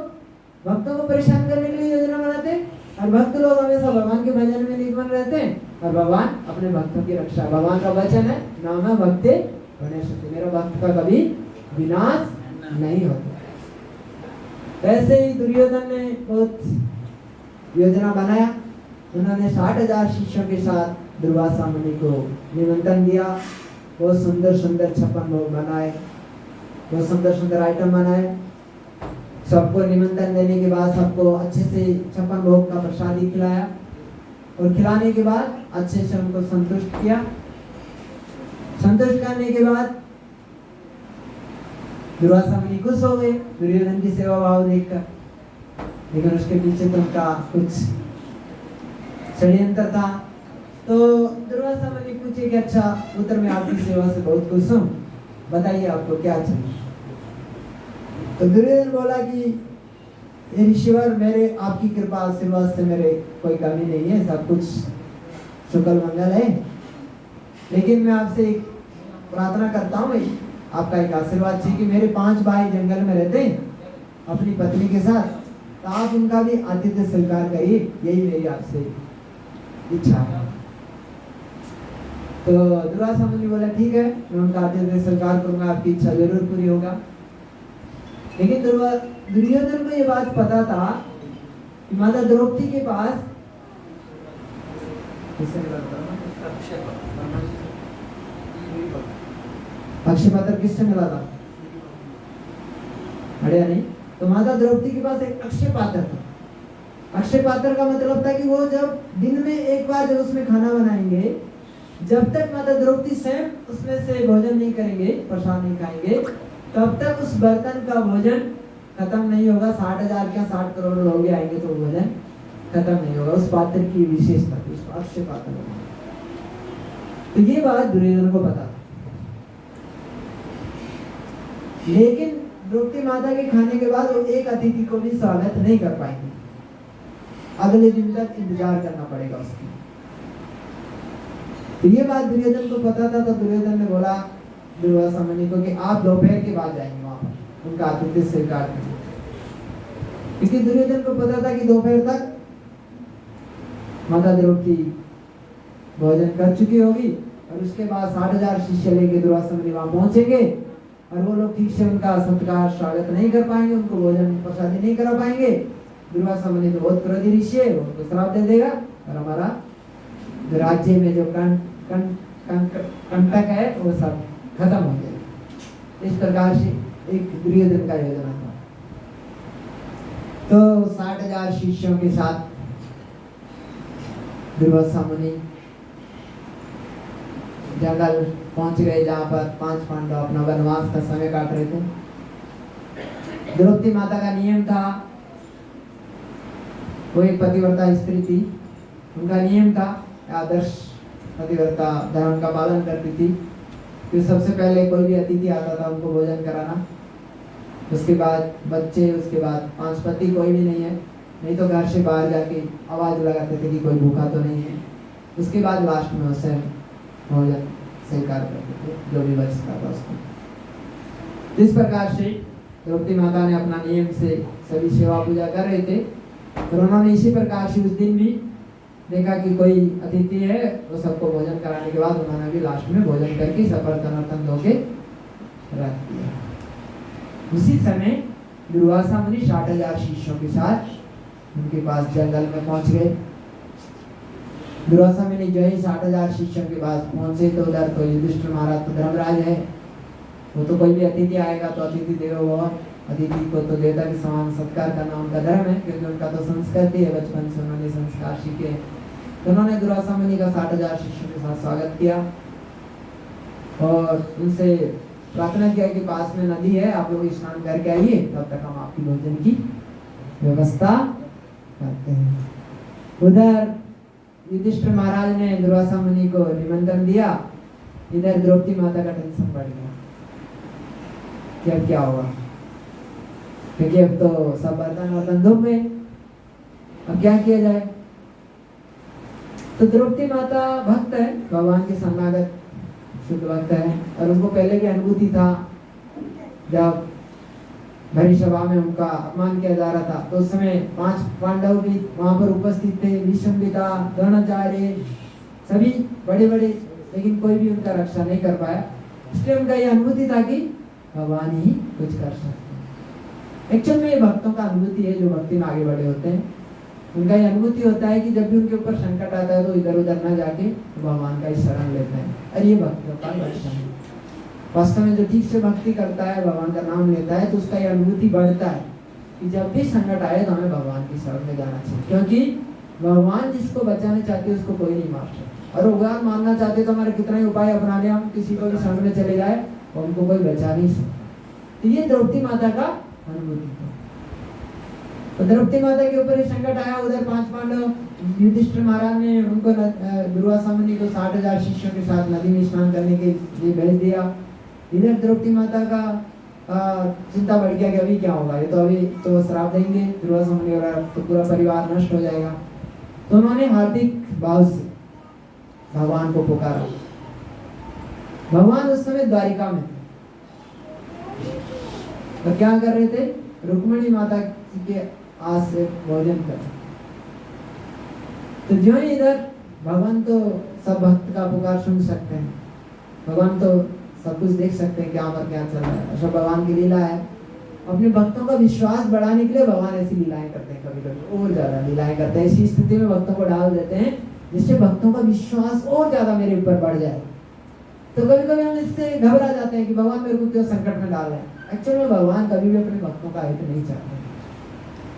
A: भक्तों को परेशान करने के लिए योजना बनाते हैं, और भक्त लोग हमेशा भगवान के भजन में निमग्न रहते हैं, और भगवान अपने भक्तों की रक्षा। भगवान का वचन है, नाम भक्ते गणेश, मेरा भक्त का कभी विनाश नहीं होता। ऐसे ही दुर्योधन ने बहुत योजना बनाया। उन्होंने 60,000 शिष्यों के साथ दुर्वासा मुनि को निमंत्रण दिया। बहुत सुंदर सुंदर 56 भोग बनाए, बहुत सुंदर सुंदर आइटम बनाए। सबको निमंत्रण देने के बाद सबको अच्छे से 56 भोग का प्रसादी खिलाया, और खिलाने के बाद अच्छे से उनको संतुष्ट किया। संतुष्ट करने के बाद दुर्वासा मुनि खुश हो गए दुर्योधन की सेवा भाव देखकर, लेकिन उसके पीछे तो उनका कुछ षड्यंत्र था। तो दुर्वासा मुनि पूछे कि अच्छा पुत्र, मैं आपकी सेवा से बहुत खुश हूँ, बताइए आपको क्या चाहिए। तो दुर्योधन बोला कि ये ऋषिवर, मेरे आपकी कृपा आशीर्वाद से मेरे कोई कमी नहीं है, सब कुछ शुक्ल मंगल है, लेकिन मैं आपसे एक प्रार्थना करता हूँ, आपका एक आशीर्वाद चाहिए कि मेरे 5 भाई जंगल में रहते हैं अपनी पत्नी के साथ, तो आप उनका भी आतिथ्य स्वीकार करिए, यही मेरी आपसे इच्छा है। तो दुर्वासा मुनि बोला ठीक है, मैं उनका आतिथ्य स्वीकार करूंगा, आपकी इच्छा जरूर पूरी होगा। लेकिन दुर्योधन को ये बात पता था कि माता द्रौपदी के पास अक्षय पात्र किससे मिला था? बढ़िया नहीं? तो माता द्रौपदी के पास एक अक्षय पात्र था। अक्षय पात्र का मतलब था कि वो जब दिन में एक बार जब उसमें खाना बनाएंगे, जब तक माता द्रौपदी स्वयं उसमें से भोजन नहीं करेंगे, प्रसाद नहीं खाएंगे, तब तक उस बर्तन का भोजन खत्म नहीं होगा। 60,000 क्या 60 करोड़ लोग आएंगे तो भोजन खत्म नहीं होगा। उस पात्र की विशेषता थी, उसको अक्षय पात्र। तो ये बात दुर्योधन को पता था, लेकिन द्रौपदी माता के खाने के बाद वो एक अतिथि को भी स्वागत नहीं कर पाएंगे, अगले दिन तक इंतजार करना पड़ेगा उसकी। तो ये बात दुर्योधन को पता था, तो दुर्योधन ने बोला दुर्वासा मुनि को कि आप दोपहर के बाद जाएंगे वहां पर उनका आतिथ्य स्वीकार करेंगे, क्योंकि दुर्योधन को पता था कि दोपहर तक माता द्रौपदी भोजन कर चुकी होगी और उसके बाद 60,000 शिष्य लेके दुर्वासा मुनि वहां पहुंचेंगे और वो लोग ठीक से उनका सत्कार स्वागत नहीं कर पाएंगे, उनको भोजन प्रसादी नहीं करा पाएंगे। दुर्वासा मुनि तो बहुत क्रोधी ऋषि है, वो उनको श्राप दे देगा और हमारा राज्य में जो कंटक है वो सब खत्म हो जाएगा। इस प्रकार से एक दुर्योधन का योजना था। तो 60,000 शिष्यों के साथ दुर्वासा मुनि जंगल पहुंच गए, जहां पर 5 पांडव अपना वनवास का समय काट रहे थे। द्रौपदी माता का नियम था, वो एक पतिव्रता स्त्री थी, उनका नियम था, आदर्श पतिव्रता धर्म का पालन करती थी कि सबसे पहले कोई भी अतिथि आता था उनको भोजन कराना, उसके बाद बच्चे, उसके बाद 5 पति, कोई भी नहीं है, नहीं तो घर से बाहर जाके आवाज लगाते थे कि कोई भूखा तो नहीं है, उसके बाद लास्ट में उसे भोजन स्वीकार करते थे जो भी बचता था उसको। इस प्रकार से द्रौपदी माता ने अपना नियम से सभी सेवा पूजा कर रहे थे और उन्होंने इसी प्रकार से उस दिन भी देखा कि कोई अतिथि है, वो सबको भोजन कराने के बाद उन्होंने भी लास्ट में भोजन करके सब बर्तन वर्तन धो के रख दिया। उसी समय दुर्वासा मुनि 60,000 शिष्यों के साथ उनके पास जंगल में पहुंच गए। दुर्वासा मुनि जो ही 60,000 शिष्यों के पास पहुंचे तो उधर तो युधिष्ठिर महाराज तो धर्मराज है, वो तो कोई भी अतिथि आएगा तो अतिथि देवो भव, अतिथि को तो देवता के समान सत्कार करना उनका धर्म है, क्योंकि उनका तो संस्कृति है, बचपन से उन्होंने संस्कार सीखे। तो उन्होंने दुर्वासा मुनि का 60,000 शिष्यों के साथ स्वागत किया और उनसे प्रार्थना किया कि पास में नदी है, आप लोग स्नान करके आइए, तब तक हम आपकी भोजन की व्यवस्था करते हैं। उधर युधिष्ठिर महाराज ने दुर्वासा मुनि को निमंत्रण दिया, इधर द्रौपदी माता का टेंशन बढ़ गया कि अब क्या होगा, क्योंकि अब तो सब बर्तन वर्तन धो गए, अब क्या किया जाए। तो द्रौपदी माता भक्त है, भगवान के शरणागत शुद्ध भक्त है और उनको पहले भी अनुभूति था जब भरी सभा में उनका अपमान किया जा रहा था, तो उस समय 5 पांडव भी वहां पर उपस्थित थे, विश्वामित्र, द्रोणाचार्य, सभी बड़े बड़े, लेकिन कोई भी उनका रक्षा नहीं कर पाया। इसलिए उनका यह अनुभूति था कि भगवान ही कुछ कर सकते हैं। एक्चुअल में ये भक्तों का अनुभूति है जो भक्ति में आगे बढ़े होते हैं, उनका ये अनुभूति होता है कि जब भी उनके ऊपर संकट आता है तो इधर उधर न जाके भगवान का ही शरण लेते हैं, और ये भक्तों का लक्षण है। वास्तव में जो ठीक से भक्ति करता है, भगवान का नाम लेता है, तो उसका ये अनुभूति बढ़ता है कि जब भी संकट आए तो हमें भगवान की शरण में जाना चाहिए, क्योंकि भगवान जिसको बचाना चाहते हैं उसको कोई नहीं मार सकता, और भगवान मारना चाहते तो हमारे कितना ही उपाय अपना लिया, हम किसी को भी शरण में चले जाए और उनको कोई बचा नहीं सकता। तो ये द्रौपदी माता का अनुभूति था। तो द्रौपदी माता के ऊपर ये संकट आया, उधर 5 पांडव युधिष्ठिर महाराज ने उनको दुर्वासा मुनि को 60,000 शिष्यों के साथ नदी में स्नान करने के लिए भेज दिया। इधर द्रौपदी माता का चिंता बढ़ गया कि अभी क्या होगा, ये तो अभी तो श्राप देंगे दुर्वासा मुनि और तो पूरा परिवार नष्ट हो जाएगा। तो उन्होंने हार्दिक भाव से भगवान को पुकारा। भगवान उस समय द्वारिका में थे, तो क्या कर रहे थे, रुक्मिणी माता के आस से भोजन कर। तो जो ही इधर भगवान तो सब भक्त का पुकार सुन सकते हैं, भगवान तो सब कुछ देख सकते हैं क्या पर क्या चल रहा है, ऐसा भगवान की लीला है। अपने भक्तों का विश्वास बढ़ाने के लिए भगवान ऐसी लीलाएं करते हैं, कभी कभी और ज्यादा लीलाएं करते हैं, ऐसी स्थिति में भक्तों को डाल देते हैं जिससे भक्तों का विश्वास और ज्यादा मेरे ऊपर बढ़ जाए। तो कभी कभी हम इससे घबरा जाते हैं कि भगवान मेरे को क्यों संकट में डाल रहे हैं। एक्चुअली में भगवान कभी भी अपने भक्तों का हित नहीं चाहते,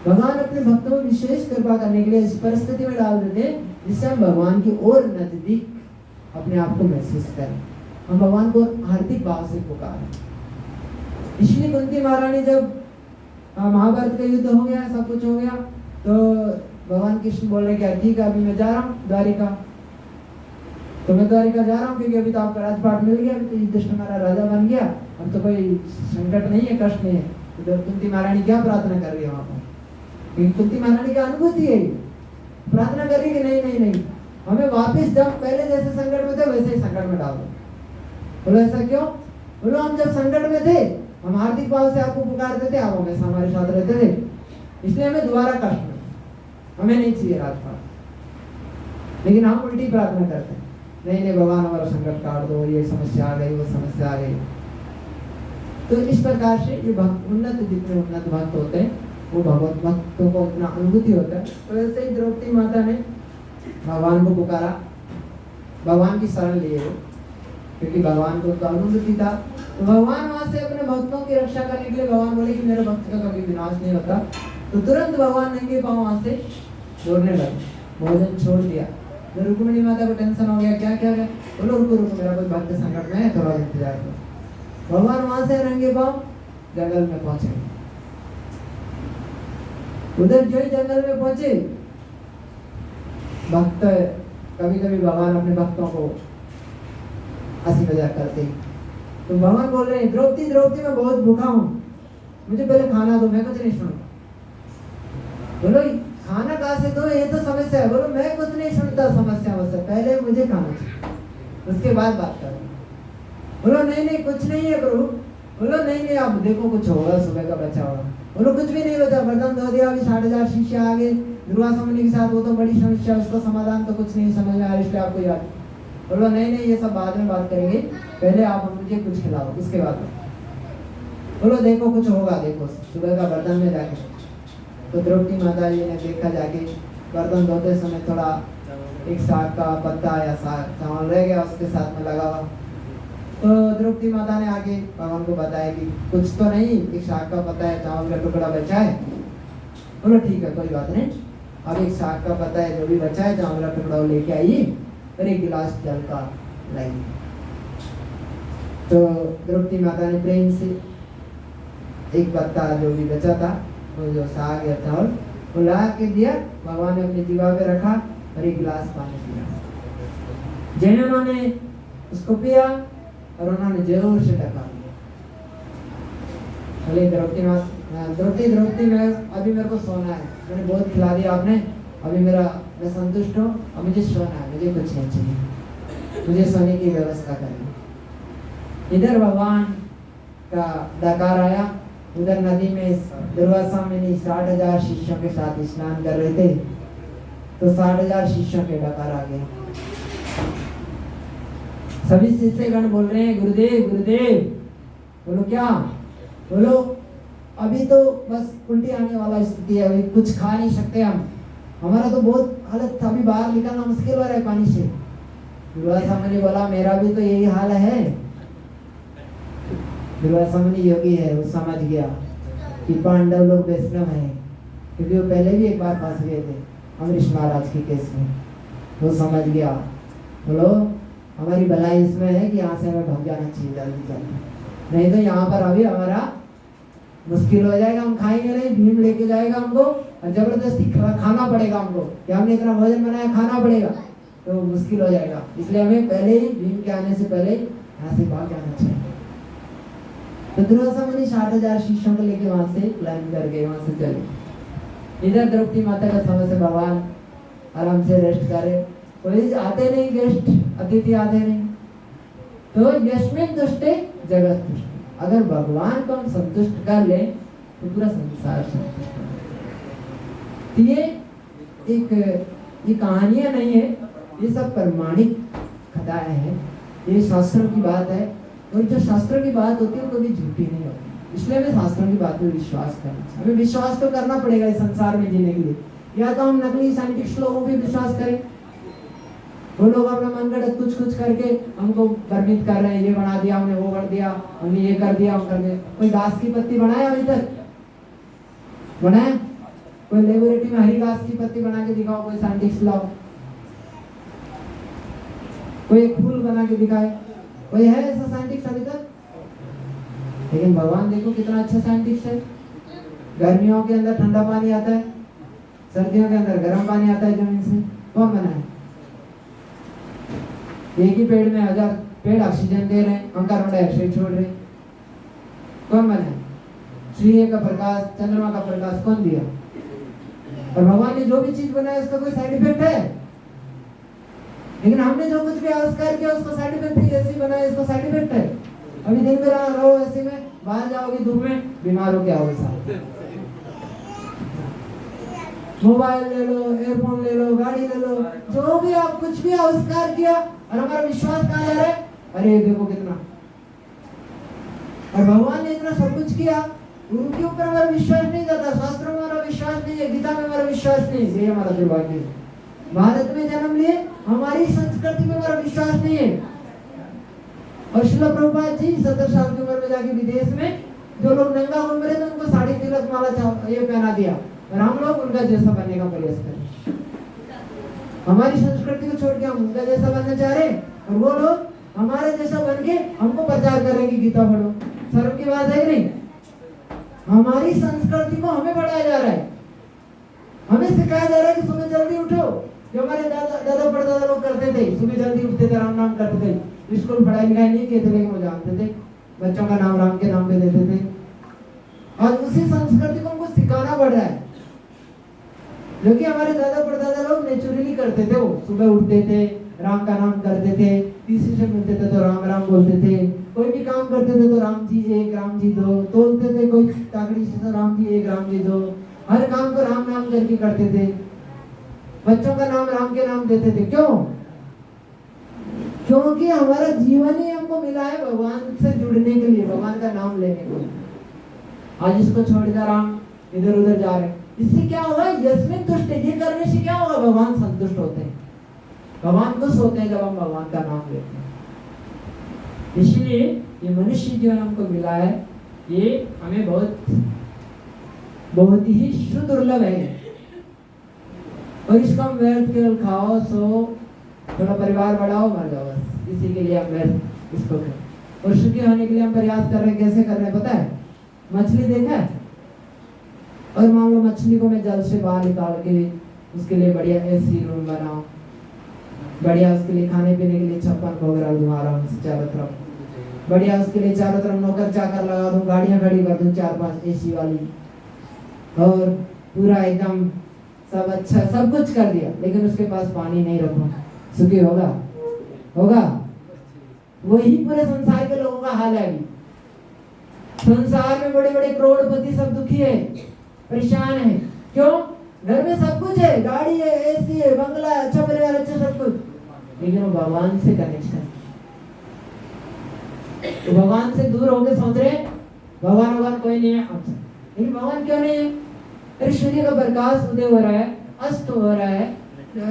A: भगवान अपने भक्तों में विशेष कृपा करने के लिए इस परिस्थिति में डाल देते हैं जिससे हम भगवान की और नजदीक अपने आप को महसूस करें, हम भगवान को हार्दिक भाव से पुकारें। इसलिए कुंती महारानी जब महाभारत का युद्ध हो गया, सब कुछ हो गया, तो भगवान कृष्ण बोल रहे क्या, ठीक है अभी मैं जा रहा हूँ द्वारिका, तो मैं द्वारिका जा रहा हूँ क्योंकि अभी तो आपका राजपाट मिल गया, अभी तो युधिष्ठिर हमारा राजा बन गया, अब तो कोई संकट नहीं है, कष्ट नहीं है। इधर कुंती महारानी क्या प्रार्थना कर रही है वहां पर, क्योंकि कुंती महारानी की अनुभूति है, प्रार्थना कर रही है कि नहीं नहीं नहीं, हमें वापस जब पहले जैसे संकट में थे वैसे ही संकट में डाल दो। बोलो ऐसा क्यों? बोलो हम जब संकट में थे हम हार्दिक भाव से आपको पुकारते थे, आप हमेशा हमारे साथ रहते थे, इसलिए हमें दोबारा कष्ट में, हमें नहीं चाहिए राजपाल। लेकिन हम उल्टी प्रार्थना करते हैं, नहीं नहीं भगवान हमारा संकट काट दो, ये समस्या आ गई, वो समस्या आ गई। तो इस प्रकार से ये भक्त उन्नत, जितने उन्नत भक्त होते हैं वो भगवत भक्तों को अपना अनुभूति होता है। तो वैसे ही द्रौपदी माता ने भगवान को पुकारा, भगवान की शरण लिए, क्योंकि भगवान को तो अनुभूति था। तो भगवान वहां से अपने भक्तों की रक्षा करने के लिए भगवान बोले कि मेरे भक्त का कभी विनाश नहीं होता। तो तुरंत भगवान नंगे पांव वहां से दौड़ने लगे, भोजन छोड़ दिया। तो रुक्मिणी माता को टेंशन हो गया, क्या क्या गया, बोलो रुको रुको, मेरा कोई भक्त संकट में है, थोड़ा इंतजार करो। भगवान वहां से नंगे पांव जंगल में पहुंचे। उधर जो ही जंगल में पहुंचे, भक्त कभी कभी भगवान अपने भक्तों को हंसी मजाक करते, तो भगवान बोल रहे हैं द्रौपदी द्रौपदी मैं बहुत भूखा हूँ, मुझे पहले खाना दो, मैं कुछ नहीं सुनूंगा। बोलो खाना कहाँ से दो, ये तो समस्या है। बोलो मैं कुछ नहीं सुनता समस्या से, पहले मुझे खाना चाहिए, उसके बाद बात करो। बोलो नहीं नहीं कुछ नहीं है प्रभु। बोलो नहीं नहीं आप देखो कुछ होगा, सुबह का बचा होगा। बोलो कुछ भी नहीं बचा, बर्तन धो दिया, अभी 6000 शिष्य आ गए दुर्वासा मुनि के साथ, वो तो बड़ी समस्या, उसका समाधान तो कुछ नहीं समझ में आ रहा, इसलिए आपको याद। बोलो नहीं नहीं ये सब बाद में बात करेंगे, पहले आप मुझे कुछ खिलाओ, उसके बाद। बोलो देखो कुछ होगा, देखो सुबह का बर्तन में जाके। तो द्रौपदी माता जी ने देखा, जाके बर्तन धोते समय थोड़ा एक साग का पत्ता या साग चावल रह गया उसके साथ में लगा हुआ। तो द्रौपदी माता ने आगे भगवान को बताया कि कुछ तो नहीं, एक साग का पत्ता है, चावल का टुकड़ा बचा है। बोलो ठीक है कोई बात नहीं, अब एक साग का पत्ता है जो भी बचा है, चावल का टुकड़ा वो लेके आइए और एक गिलास जल का लाइए। तो द्रौपदी माता ने प्रेम से एक पत्ता जो भी बचा था, वो जो साग या चावल वो ला के दिया, भगवान ने अपनी जीवा पे रखा और एक गिलास पानी पिया। जिन्होंने उन्होंने उसको पिया और उन्होंने जोर से डका दिया। बोले द्रौपदी द्रौपदी मैं अभी मेरे को सोना है, मैंने बहुत खिला दिया आपने, अभी मैं संतुष्ट हूँ, अब मुझे सोना है, मुझे कुछ नहीं चाहिए, मुझे सोने की व्यवस्था करनी। इधर भगवान का डकार आया, उधर नदी में दुर्वासा मुनि 60,000 शिष्यों के साथ स्नान कर रहे थे। तो 60,000 शिष्यों के डकार आ गए। सभी शिष्यगण बोल रहे हैं गुरुदेव गुरुदेव। बोलो क्या? बोलो अभी तो बस उल्टी आने वाला स्थिति है, अभी कुछ खा नहीं सकते हम, हमारा तो बहुत हालत था, अभी बाहर निकलना मुश्किल हो रहा है पानी से। दुर्वासा मुनि बोला मेरा भी तो यही हाल है। दुर्वासा मुनि योगी है, वो समझ गया कि पांडव लोग वैष्णव हैं, क्योंकि वो पहले भी एक बार फंस गए थे अमरीश महाराज के केस में, वो समझ गया। बोलो हमारी भलाई इसमें है कि यहाँ से हमें भाग जाना चाहिए जल्दी जल्दी, नहीं तो यहाँ पर अभी हमारा मुश्किल हो जाएगा, हम खाएंगे नहीं, भीम लेके जाएगा हमको और जबरदस्ती खाना पड़ेगा हमको, कि हमने इतना भोजन बनाया खाना पड़ेगा, तो मुश्किल हो जाएगा। इसलिए हमें पहले ही भीम के आने से पहले यहाँ से भाग जाना चाहिए। तो दुर्वासा मुनि 60,000 शिष्यों को लेके वहां से प्लान कर गए, वहां से चले। इधर द्रौपदी माता का समय से भगवान आराम से रेस्ट करे, कोई आते नहीं, गेस्ट अतिथि आते नहीं। तो यस्मिन् तुष्टे जगत तुष्टे, अगर भगवान को हम संतुष्ट कर ले तो पूरा संसार संतुष्ट हो। ये कहानियां नहीं है, ये सब प्रमाणिक कथाएं हैं, ये शास्त्रों की बात है, और जो शास्त्रों की बात होती है वो कभी झूठी नहीं होती। इसलिए हमें शास्त्रों की बात में विश्वास करना चाहिए। हमें विश्वास तो करना पड़ेगा इस संसार में जीने के लिए, या तो हम नकली साइंटिस्ट लोगों पे विश्वास करें, वो लोग अपना मनगढ़ंत कुछ कुछ करके हमको भ्रमित कर रहे हैं, ये बना दिया हमने, वो कर दिया हमने, ये कर दिया हम कर दिया। कोई घास की पत्ती बनाया अभी तक? बनाया? कोई लेबोरेटरी में हरी घास की पत्ती बना के दिखाओ, कोई साइंटिस्ट लाओ, कोई एक फूल बना के दिखाए, कोई है ऐसा साइंटिस्ट अभी तक? लेकिन भगवान देखो कितना अच्छा साइंटिस्ट है। गर्मियों के अंदर ठंडा पानी आता है, सर्दियों के अंदर गर्म पानी आता है जमीन से। कौन बनाए? एक ही पेड़ में 1000 पेड़ ऑक्सीजन दे रहे हैं, हम कार्बन डाइऑक्साइड छोड़ रहे हैं। कौन बनाए? सूर्य का प्रकाश, चंद्रमा का प्रकाश कौन दिया? और भगवान ने जो भी चीज बनाया उसका कोई साइड इफेक्ट है? लेकिन हमने जो कुछ भी आविष्कार किया उसका साइड इफेक्ट है। ऐसे बनाया, इसका साइड इफेक्ट है। अभी दिन में रहो ऐसे में, बाहर जाओगे धूप में, बीमार हो क्या होगे साहब? मोबाइल ले लो, एयरफोन ले लो, गाड़ी ले लो, जो भी आप कुछ भी आविष्कार किया, और हमारा विश्वास कहाँ जा रहा है? अरे देखो कितना। और भगवान ने इतना सब कुछ किया, उनके ऊपर हमारा विश्वास नहीं जाता। शास्त्रों में हमारा विश्वास नहीं है, गीता में हमारा विश्वास नहीं है। ये हमारा दुर्भाग्य है। भारत में जन्म लिए, हमारी संस्कृति में हमारा विश्वास नहीं है। और श्रील प्रभुपाद जी 70 साल की उम्र में जाके विदेश में जो लोग नंगा घूम रहे थे उनको साड़ी तिलक माला ये पहना दिया, और हम लोग उनका जैसा बनने का प्रयास करें। हमारी संस्कृति को छोड़ के हम उनका जैसा बनना चाह रहे, और वो लोग हमारे जैसा बन के हमको प्रचार कर रहे हैं कि गीता पढ़ो। शर्म की बात है कि नहीं? हमारी संस्कृति को हमें बढ़ाया जा रहा है, हमें सिखाया जा रहा है कि सुबह जल्दी उठो। जो हमारे दादा परदादा लोग करते थे, सुबह जल्दी उठते थे, राम नाम करते थे। स्कूल पढ़ाई लिखाई नहीं किए थे, लेकिन वो जानते थे, बच्चों का नाम राम के नाम पे देते थे। और उसी संस्कृति को हमको सिखाना पड़ रहा है, जो कि हमारे दादा परदादा लोग नेचुरली करते थे। वो सुबह उठते थे, राम का नाम करते थे, किसी से मिलते थे तो राम राम बोलते थे, कोई भी काम करते थे तो राम जी एक राम जी दो, तोलते थे कोई ताकड़ी से तो राम जी एक राम जी दो, हर काम को राम नाम करके करते थे। बच्चों का नाम राम के नाम देते थे। क्यों? क्योंकि हमारा जीवन ही हमको मिला है भगवान से जुड़ने के लिए, भगवान का नाम लेने के लिए। आज इसको छोड़ कर राम इधर उधर जा रहे हैं, इससे क्या होगा? यस्मिन तुष्ट, ये करने से क्या होगा? भगवान संतुष्ट होते हैं, भगवान खुश होते हैं जब हम भगवान का नाम लेते हैं। इसलिए ये मनुष्य जीवन हमको मिला है, ये हमें बहुत ही सुदुर्लभ है। और इसको हम व्यर्थ केवल खाओ, सो, थोड़ा परिवार बढ़ाओ, मर जाओ, बस इसी के लिए हम व्यर्थ इसको करें। और सुखी होने के लिए हम प्रयास कर रहे हैं। कैसे कर रहे हैं पता है? मछली देखा है, और मान लो मछली को मैं जल से बाहर निकाल के उसके लिए बढ़िया एसी रूम बनाऊं, बढ़िया उसके लिए खाने पीने के लिए 56 प्रोग्राम दूं आराम से चारों तरफ, बढ़िया उसके लिए चारों तरफ नौकर चाकर लगा दूं, गाड़ियां खड़ी कर दूं 4-5 एसी वाली, और पूरा एकदम सब अच्छा सब कुछ कर दिया, लेकिन उसके पास पानी नहीं रखूं, सुखी होगा? वही पूरे संसार के लोगों का हाल है। अभी संसार में बड़े बड़े करोड़पति सब दुखी है, परेशान है। क्यों? घर में सब कुछ है, गाड़ी है, एसी है, बंगला है, अच्छा परिवार, अच्छा सब कुछ, लेकिन वो भगवान से कनेक्शन, तो भगवान से दूर होके सोच रहे भगवान कोई नहीं है आपसे। लेकिन भगवान क्यों नहीं है? अरे सूर्य का प्रकाश उदय हो रहा है, अस्त हो रहा है,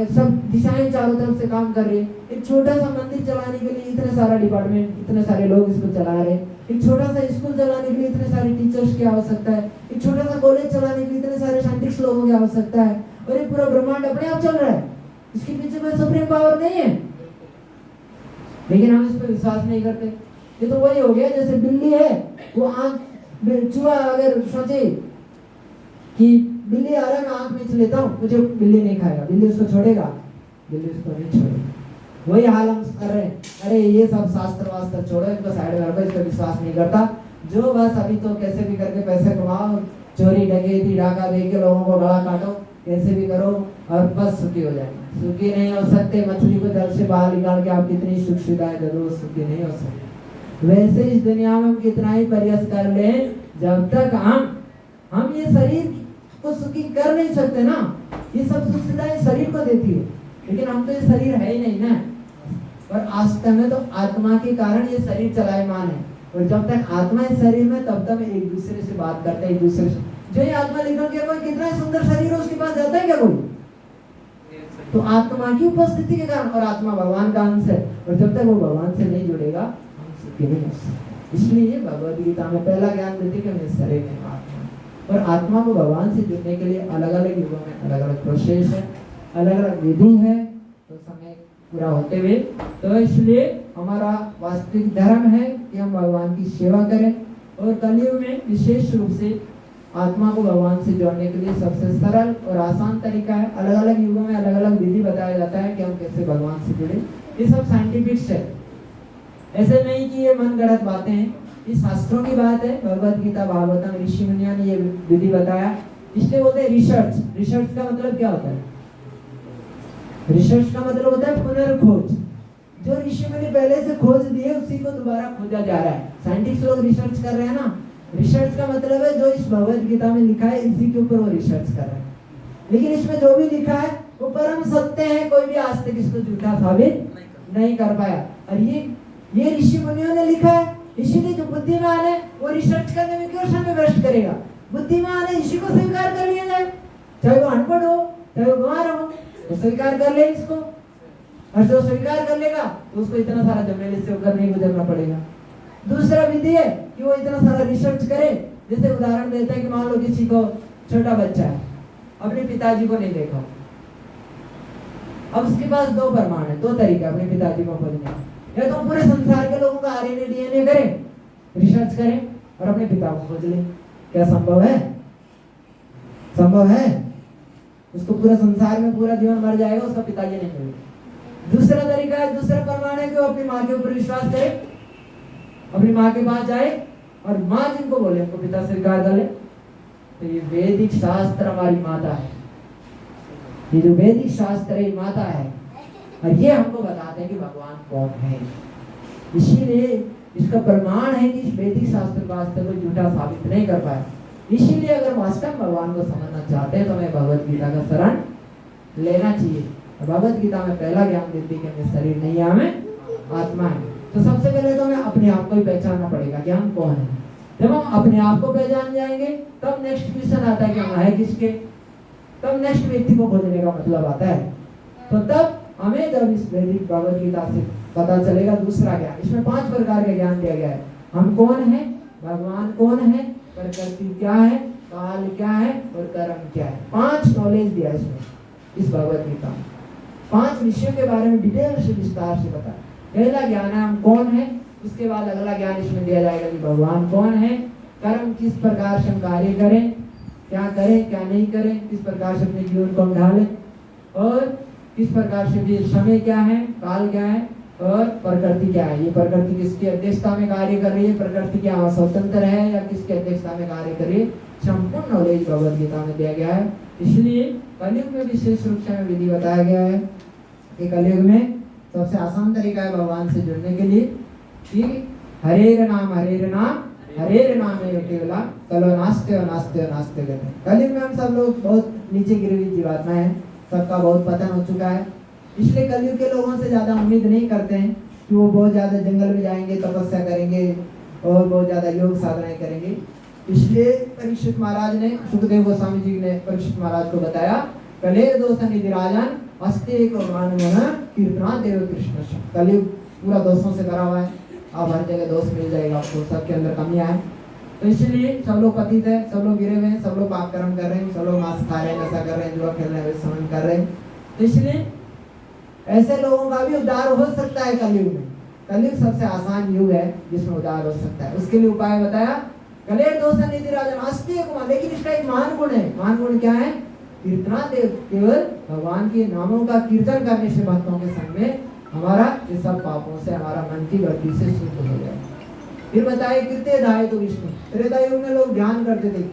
A: सब दिशाएं चारों तरफ से काम कर रही है। एक छोटा सा मंदिर चलाने के लिए इतने सारा डिपार्टमेंट, इतने सारे लोग इसको चला रहे हैं। एक छोटा सा स्कूल चलाने के लिए इतने सारे टीचर्स की आवश्यकता है। एक छोटा सा कॉलेज चलाने के लिए इतने सारे साइंटिस्ट लोगों की आवश्यकता है। और ये पूरा ब्रह्मांड अपने आप चल रहा है, इसके पीछे कोई सुप्रीम पावर नहीं है, लेकिन हम इस पर विश्वास नहीं करते। ये तो वही हो गया जैसे बिल्ली है, वो आंख, चूहा अगर सोचे कि बिल्ली आ रहा है, मैं आंख मीच लेता हूँ, मुझे बिल्ली नहीं खाएगा, बिल्ली उसको छोड़ेगा? बिल्ली उसको नहीं छोड़ेगा। वही हाल हम कर रहे हैं। अरे ये सब शास्त्र वास्त्र छोड़ो, इनको साइड में रखो, इस पर विश्वास नहीं करता। जो बस अभी तो कैसे भी करके पैसे कमाओ, चोरी डकैती डाका दे के लोगों को गला काटो, कैसे भी करो, और बस सुखी हो जाएंगे। सुखी नहीं हो सकते। मछली को जल से बाहर निकाल के आप कितनी सुख सुविधाएं दे दो, सुखी नहीं हो सकते। वैसे इस दुनिया में हम कितना ही प्रयास कर लें, जब तक हम ये शरीर को सुखी कर नहीं सकते ना। ये सब सुख सुविधाएं शरीर को देती है, लेकिन हम तो ये शरीर है ही नहीं ना। और वास्तव में तो आत्मा के कारण ये शरीर चलायमान है, और जब तक आत्मा इस शरीर में तब तक एक दूसरे से बात करते हैं, एक दूसरे से। जो ये आत्मा निकल गया, कोई कितना सुंदर शरीर हो उसके पास जाता है क्या कोई? तो आत्मा की उपस्थिति के कारण, और आत्मा भगवान का अंश है, और जब तक वो भगवान से नहीं जुड़ेगा हम सुखी नहीं हो सकते। इसलिए भगवद गीता में पहला ज्ञान देती है कि मैं शरीर में आत्मा, और आत्मा को भगवान से जुड़ने के लिए अलग अलग युगों में अलग अलग प्रोसेस है, अलग अलग विधि है। तो समय पूरा होते हुए, तो इसलिए हमारा वास्तविक धर्म है कि हम भगवान की सेवा करें। और कलयुग में विशेष रूप से आत्मा को भगवान से जोड़ने के लिए सबसे सरल और आसान तरीका है। अलग अलग युगों में अलग अलग विधि बताया जाता है कि हम कैसे भगवान से जुड़े। ये सब साइंटिफिक है, ऐसे नहीं कि ये मन गढ़ंत बातें हैं। ये शास्त्रों की बात है, भगवत गीता भागवतम ऋषि मुनियों ने ये विधि बताया। इसलिए बोलते हैं रिसर्च। रिसर्च का मतलब क्या होता है? रिसर्च का मतलब होता है पुनर्खोज। जो ऋषि मुनि पहले से खोज दिए उसी को दोबारा खोजा जा रहा है। साइंटिस्ट लोग रिसर्च कर रहे हैं ना, रिसर्च का मतलब है जो इस भगवत गीता में लिखा है इसी के ऊपर वो रिसर्च कर रहे हैं। लेकिन इसमें जो भी लिखा है वो परम सत्य है, कोई भी आज तक इसको झूठा साबित नहीं कर पाया। और ये ऋषि मुनियों ने लिखा है, इसीलिए जो बुद्धिमान है वो रिसर्च करने में क्यों समय वेस्ट करेगा? बुद्धिमान है, इसी को स्वीकार कर लिया जाए, चाहे वो अनपढ़ हो चाहे वो गंवार हो, तो स्वीकार कर ले इसको। और जो स्वीकार कर लेगा तो उसको इतना सारा जमेले से होकर नहीं गुजरना पड़ेगा। दूसरा विधि है कि वो इतना सारा रिसर्च करे। जैसे उदाहरण देते हैं कि मान लो किसी को छोटा बच्चा है, अपने पिताजी को नहीं देखा, अब उसके पास दो प्रमाण है, दो तरीका अपने पिताजी को खोजने का। या तो पूरे संसार के लोगों का आरएनए डीएनए करें, रिसर्च करें और अपने पिता को खोज लें। क्या संभव है? संभव है? उसको पूरा संसार में पूरा जीवन मर जाएगा, उसका पिताजी नहीं मिलेगा। दूसरा तरीका है, दूसरा प्रमाण है कि वो अपनी माँ के ऊपर विश्वास करे, अपनी माँ के पास जाए और माँ जिनको बोले उनको पिता स्वीकार कर ले। तो ये वैदिक शास्त्र हमारी माता है, ये जो वैदिक शास्त्र है माता है, और ये हमको बताते हैं कि भगवान कौन है। इसीलिए इसका प्रमाण है कि इस वैदिक शास्त्र वास्तव को झूठा साबित नहीं कर पाया। इसीलिए अगर वास्तव भगवान को समझना चाहते हैं तो हमें भगवत गीता का शरण लेना चाहिए। भगवत गीता में पहला ज्ञान देती है कि हमें शरीर नहीं है, हमें आत्मा है। तो सबसे पहले तो हमें अपने आप को ही पहचानना पड़ेगा कि हम कौन है। जब हम अपने आप को पहचान जाएंगे तब नेक्स्ट क्वेश्चन आता है कि हम है किसके, तब नेक्स्ट व्यक्ति को खोजने का मतलब आता है। तो तब हमें जब इस वैदिक भगवत गीता से पता चलेगा दूसरा ज्ञान। इसमें 5 प्रकार के ज्ञान दिया गया है। हम कौन है, भगवान कौन है, प्रकृति क्या है, काल क्या है और कर्म क्या है। 5 नॉलेज दिया इसमें, इस भगवत गीता में 5 विषयों के बारे में डिटेल से विस्तार से बताया। पहला ज्ञान है हम कौन है, उसके बाद अगला ज्ञान इसमें दिया जाएगा कि भगवान कौन है, कर्म किस प्रकार से हम कार्य करें, क्या करें क्या नहीं करें, किस प्रकार से अपने जीवन को हम ढालें, और किस प्रकार से भी समय क्या है, काल क्या है और प्रकृति क्या है। ये प्रकृति किसकी अध्यक्षता में कार्य कर रही है, प्रकृति क्या स्वतंत्र है या किसकी अध्यक्षता में कार्य कर रही है, संपूर्ण नॉलेज भगवत गीता में दिया गया है। इसलिए कलयुग में विशेष रूप से विधि बताया गया है कि कलयुग में सबसे आसान तरीका है भगवान से जुड़ने के लिए कि हरेर नाम हरेर नाम केवला कलो नास्ते नास्ते नास्ते कहते हैं। कलयुग में हम सब लोग बहुत नीचे गिरी हुई जीवात्मा है, सबका बहुत पतन हो चुका है। इसलिए कलयुग के लोगों से ज्यादा उम्मीद नहीं करते हैं कि वो बहुत ज्यादा जंगल में जाएंगे, तपस्या करेंगे और बहुत ज्यादा योग साधनाएं करेंगे। इसलिए परीक्षित महाराज ने, सुखदेव गोस्वामी जी ने परीक्षित महाराज को बताया, कलेर दोष निधि राजन अस्ते एक कीर्तना देव कृष्ण। कलयुग पूरा दोषों से भरा हुआ है, आप हर जगह दोष मिल जाएगा आपको, सबके अंदर कमियां हैं। तो इसलिए सब लोग पतित है, सब लोग गिरे हुए हैं, सब लोग पाप कर्म कर रहे हैं, सब लोग मांस खा रहे हैं, नशा कर रहे हैं, जुआ खेल रहे हैं, समन कर रहे हैं। तो इसलिए ऐसे लोगों का भी उद्धार हो सकता है कलयुग में। कलयुग सबसे आसान युग है जिसमें उद्धार हो सकता है। उसके लिए उपाय बताया, कलेर दोष निधि राजन अस्ते कुमार। लेकिन इसका एक महान गुण है। महान गुण क्या है? कीर्तना देव, केवल भगवान के नामों का कीर्तन करने से भक्तों के संग में हमारा ये सब पापों से, हमारा मन की वृत्ति से शुद्ध हो जाए। फिर बताए कीर्ते धाय तो विष्णु। त्रेतायुग में लोग ध्यान करते थे,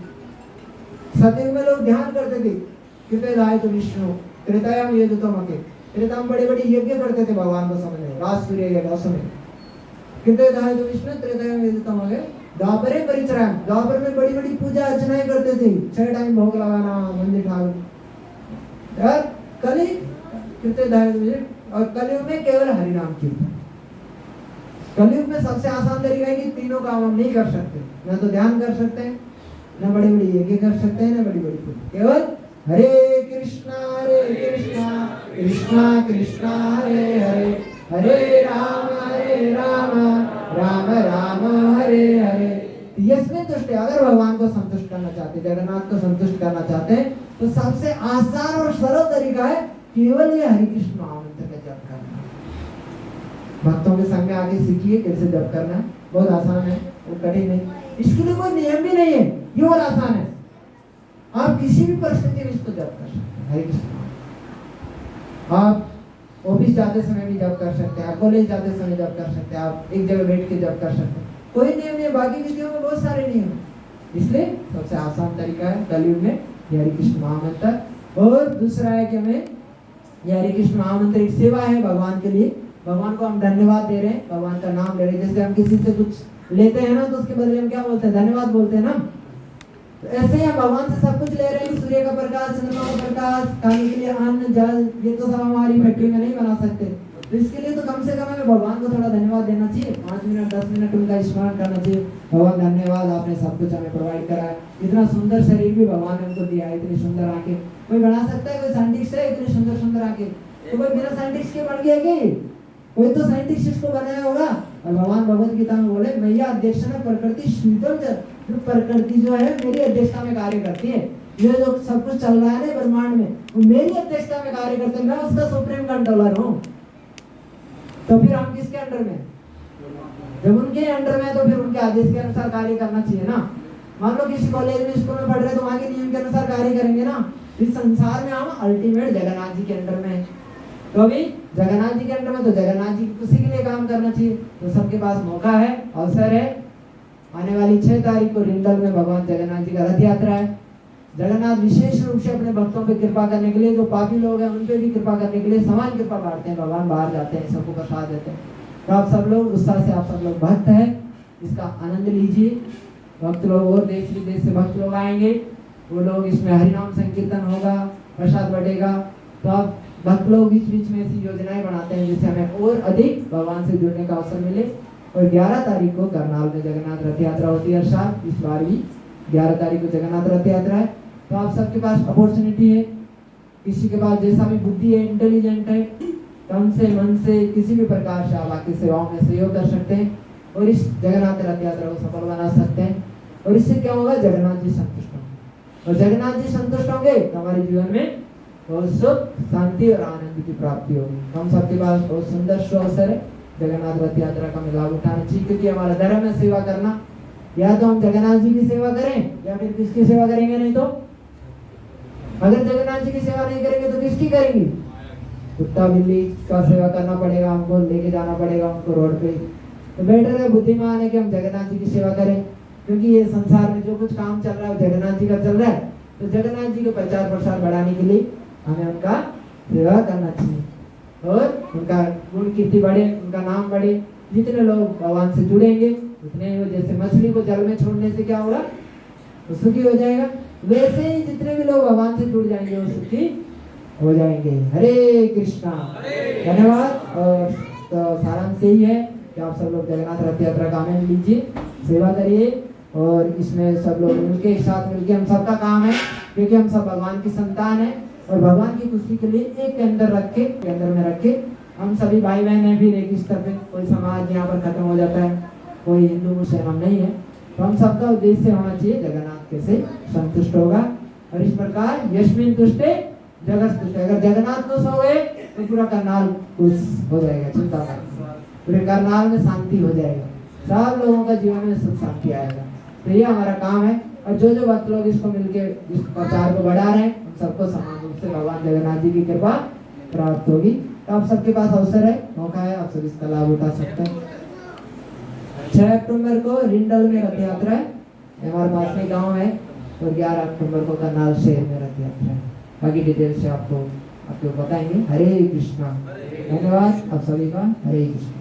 A: सतयुग में लोग ध्यान करते थे, कीर्ते धाय तो विष्णु। त्रेतायुग ये जो मके, त्रेता में बड़े बड़े यज्ञ करते थे भगवान को समझने, राज सूर्य यज्ञ समय। कीर्ते धाय तो विष्णु त्रेतायुग ये जो मके। द्वापरे परिचरण, द्वापर में बड़ी बड़ी पूजा अर्चनाएं करते थे, 6 टाइम भोग लगाना, मंदिर ठाकुर। यार कली कीर्ते धाय तो विष्णु, और कलयुग में केवल हरि नाम कीर्तन। कलयुग में सबसे आसान तरीका है कि तीनों काम हम नहीं कर सकते, न तो ध्यान कर सकते हैं, न बड़ी बड़ी यज्ञ कर सकते हैं, न बड़ी बड़ी पूजा। केवल हरे कृष्णा कृष्णा कृष्णा हरे हरे, हरे राम राम राम हरे हरे। यस्मिन् तुष्टे, अगर भगवान को संतुष्ट करना चाहते हैं, जगन्नाथ को संतुष्ट करना चाहते हैं, तो सबसे आसान और सरल तरीका है केवल ये हरि कृष्ण महामंत्र का जप करना। भक्तों के संग में आगे सीखिए कैसे जप करना है, बहुत आसान है, वो कठिन नहीं। इसके लिए कोई नियम भी नहीं है, ये और आसान है। आप किसी भी परिस्थिति में इसको जप कर सकते हैं, हरि कृष्ण। आप ऑफिस जाते समय भी जप कर सकते हैं, आप कॉलेज जाते समय जप कर सकते हैं, आप एक जगह बैठ के जप कर सकते हैं। कोई नियम नहीं है, बाकी विधियों में बहुत सारे नियम, इसलिए सबसे आसान तरीका है कलयुग में ये हरे कृष्ण महामंत्र। और दूसरा है कि हमें ये हरे कृष्ण महामंत्र एक सेवा है भगवान के लिए, भगवान को हम धन्यवाद दे रहे हैं, भगवान का नाम ले रहे हैं। जैसे हम किसी से कुछ लेते हैं ना तो उसके बदले हम क्या बोलते हैं, धन्यवाद बोलते हैं ना। तो ऐसे ही हम भगवान से सब कुछ ले रहे हैं, सूर्य का प्रकाश, चंद्रमा का प्रकाश, खाने के लिए अन्न जल, ये तो सब हमारी फैक्ट्री में नहीं बना सकते, तो इसके लिए तो कम से कम हमें भगवान को थोड़ा धन्यवाद देना चाहिए, 5 मिनट 10 मिनट उनका स्मरण करना चाहिए। भगवान धन्यवाद, आपने सब कुछ हमें प्रोवाइड करा है, इतना सुंदर शरीर भी भगवान ने हमको दिया है, इतनी सुंदर आंखें कोई बना सकता है, कोई साइंटिस्ट है इतनी सुंदर सुंदर आंखें, तो कोई बिना साइंटिस्ट के बन गया क्या? कोई तो साइंटिस्ट इसको बनाया होगा। और भगवान भगवत गीता में बोले मैया अध्यक्ष में प्रकृति शीतल, प्रकृति जो है मेरी अध्यक्षता में कार्य करती है, ये जो सब कुछ चल रहा है ना ब्रह्मांड में वो मेरी अध्यक्षता में कार्य करते हैं, मैं उसका सुप्रीम कंट्रोलर हूँ। तो फिर हम किसके अंडर में? जब उनके अंडर में तो फिर उनके आदेश के अनुसार कार्य करना चाहिए ना। मान लो किसी कॉलेज में स्कूल में पढ़ रहे हैं तो वहाँ के नियम के अनुसार कार्य करेंगे ना। इस संसार में हम अल्टीमेट जगन्नाथ जी के अंडर में, तो अभी जगन्नाथ जी के अंडर में तो जगन्नाथ जी की खुशी के लिए काम करना चाहिए। तो सबके पास मौका है, अवसर है, आने वाली 6 तारीख को रिंडल में भगवान जगन्नाथ जी का रथ यात्रा है। जगन्नाथ विशेष रूप से अपने भक्तों पे कृपा करने के लिए, जो पापी लोग हैं उन पे भी कृपा करने के लिए समान कृपा बांटते हैं, भगवान बाहर जाते हैं, सबको प्रसाद देते हैं। तो आप सब लोग उत्साह से, आप सब लोग भक्त हैं, इसका आनंद लीजिए। भक्त लोग और देश विदेश से भक्त लोग आएंगे, वो लोग इसमें हरिनाम संकीर्तन होगा, प्रसाद बटेगा। तो आप भक्त लोग बीच बीच में ऐसी योजनाएं बनाते हैं जिससे हमें और अधिक भगवान से जुड़ने का अवसर मिले। और 11 तारीख को करनाल में जगन्नाथ रथ यात्रा होती है हर साल, इस बार भी 11 तारीख को जगन्नाथ रथ यात्रा है। तो आप सबके पास अपॉर्चुनिटी है, किसी के पास जैसा भी बुद्धि है, इंटेलिजेंट है, तन से मन से किसी भी प्रकार से आप आके सेवाओं में सहयोग कर सकते हैं और इस जगन्नाथ रथ यात्रा को सफल बना सकते हैं। और इससे क्या होगा, जगन्नाथ जी संतुष्ट होंगे, और जगन्नाथ जी संतुष्ट होंगे तो हमारे जीवन में बहुत सुख, शांति और आनंद की प्राप्ति होगी। हम सबके पास बहुत सुंदर अवसर है, जगन्नाथ रथ यात्रा का लाभ उठाना चाहिए, क्योंकि हमारा धर्म है सेवा करना। या तो हम जगन्नाथ जी की सेवा करें या फिर किसकी सेवा करेंगे? नहीं तो अगर जगन्नाथ जी की सेवा नहीं करेंगे तो किसकी करेंगे? कुत्ता बिल्ली का सेवा करना पड़ेगा, हमको लेके जाना पड़ेगा उनको रोड पे। तो बेटर है, बुद्धिमान है कि हम जगन्नाथ जी की सेवा करें, क्योंकि ये संसार में जो कुछ काम चल रहा है जगन्नाथ जी का चल रहा है। तो जगन्नाथ जी के प्रचार प्रसार बढ़ाने के लिए हमें उनका सेवा करना चाहिए और उनका गुण कीर्ति बढ़े, उनका नाम बढ़े। जितने लोग भगवान से जुड़ेंगे उतने ही, जैसे मछली को जल में छोड़ने से क्या होगा, वो सुखी हो जाएगा, वैसे ही जितने भी लोग भगवान से जुड़ जाएंगे वो सुखी हो जाएंगे। हरे कृष्णा, धन्यवाद। और तो सारांश यही है कि आप सब लोग जगन्नाथ रथ यात्रा का आनंद लीजिए, सेवा करिए, और इसमें सब लोग मिलके एक साथ मिलके हम सबका काम है, क्योंकि हम सब भगवान की संतान है और भगवान की खुशी के लिए एक के अंदर में रखे हम सभी भाई बहन हैं। फिर एक स्तर पे कोई समाज यहाँ पर खत्म हो जाता है, कोई हिंदू मुसलमान नहीं है, तो हम सबका उद्देश्य होना चाहिए जगन्नाथ कैसे संतुष्ट होगा। और इस प्रकार यस्मिन तुष्टे जगत तुष्टे, अगर जगन्नाथ खुश हो गए तो पूरा करनाल खुश हो जाएगा, चिंता मत, पूरे करनाल में शांति हो जाएगा, सब लोगों का जीवन में सुख शांति आएगा। तो ये हमारा काम है। और जो जो भक्त लोग इसको मिलके इस प्रचार को बढ़ा रहे हैं उन सबको समान रूप से भगवान जगन्नाथ जी की कृपा प्राप्त होगी। तो आप सबके पास अवसर है, मौका है, आप सब इसका लाभ उठा सकते हैं। 6 अक्टूबर को रिंडल में रथ यात्रा है, हमारे पास में गाँव है, और 11 अक्टूबर को करनाल शहर में रथ यात्रा है। बाकी डिटेल से आपको बताएंगे। हरे कृष्णा, धन्यवाद आप सभी का। हरे कृष्णा।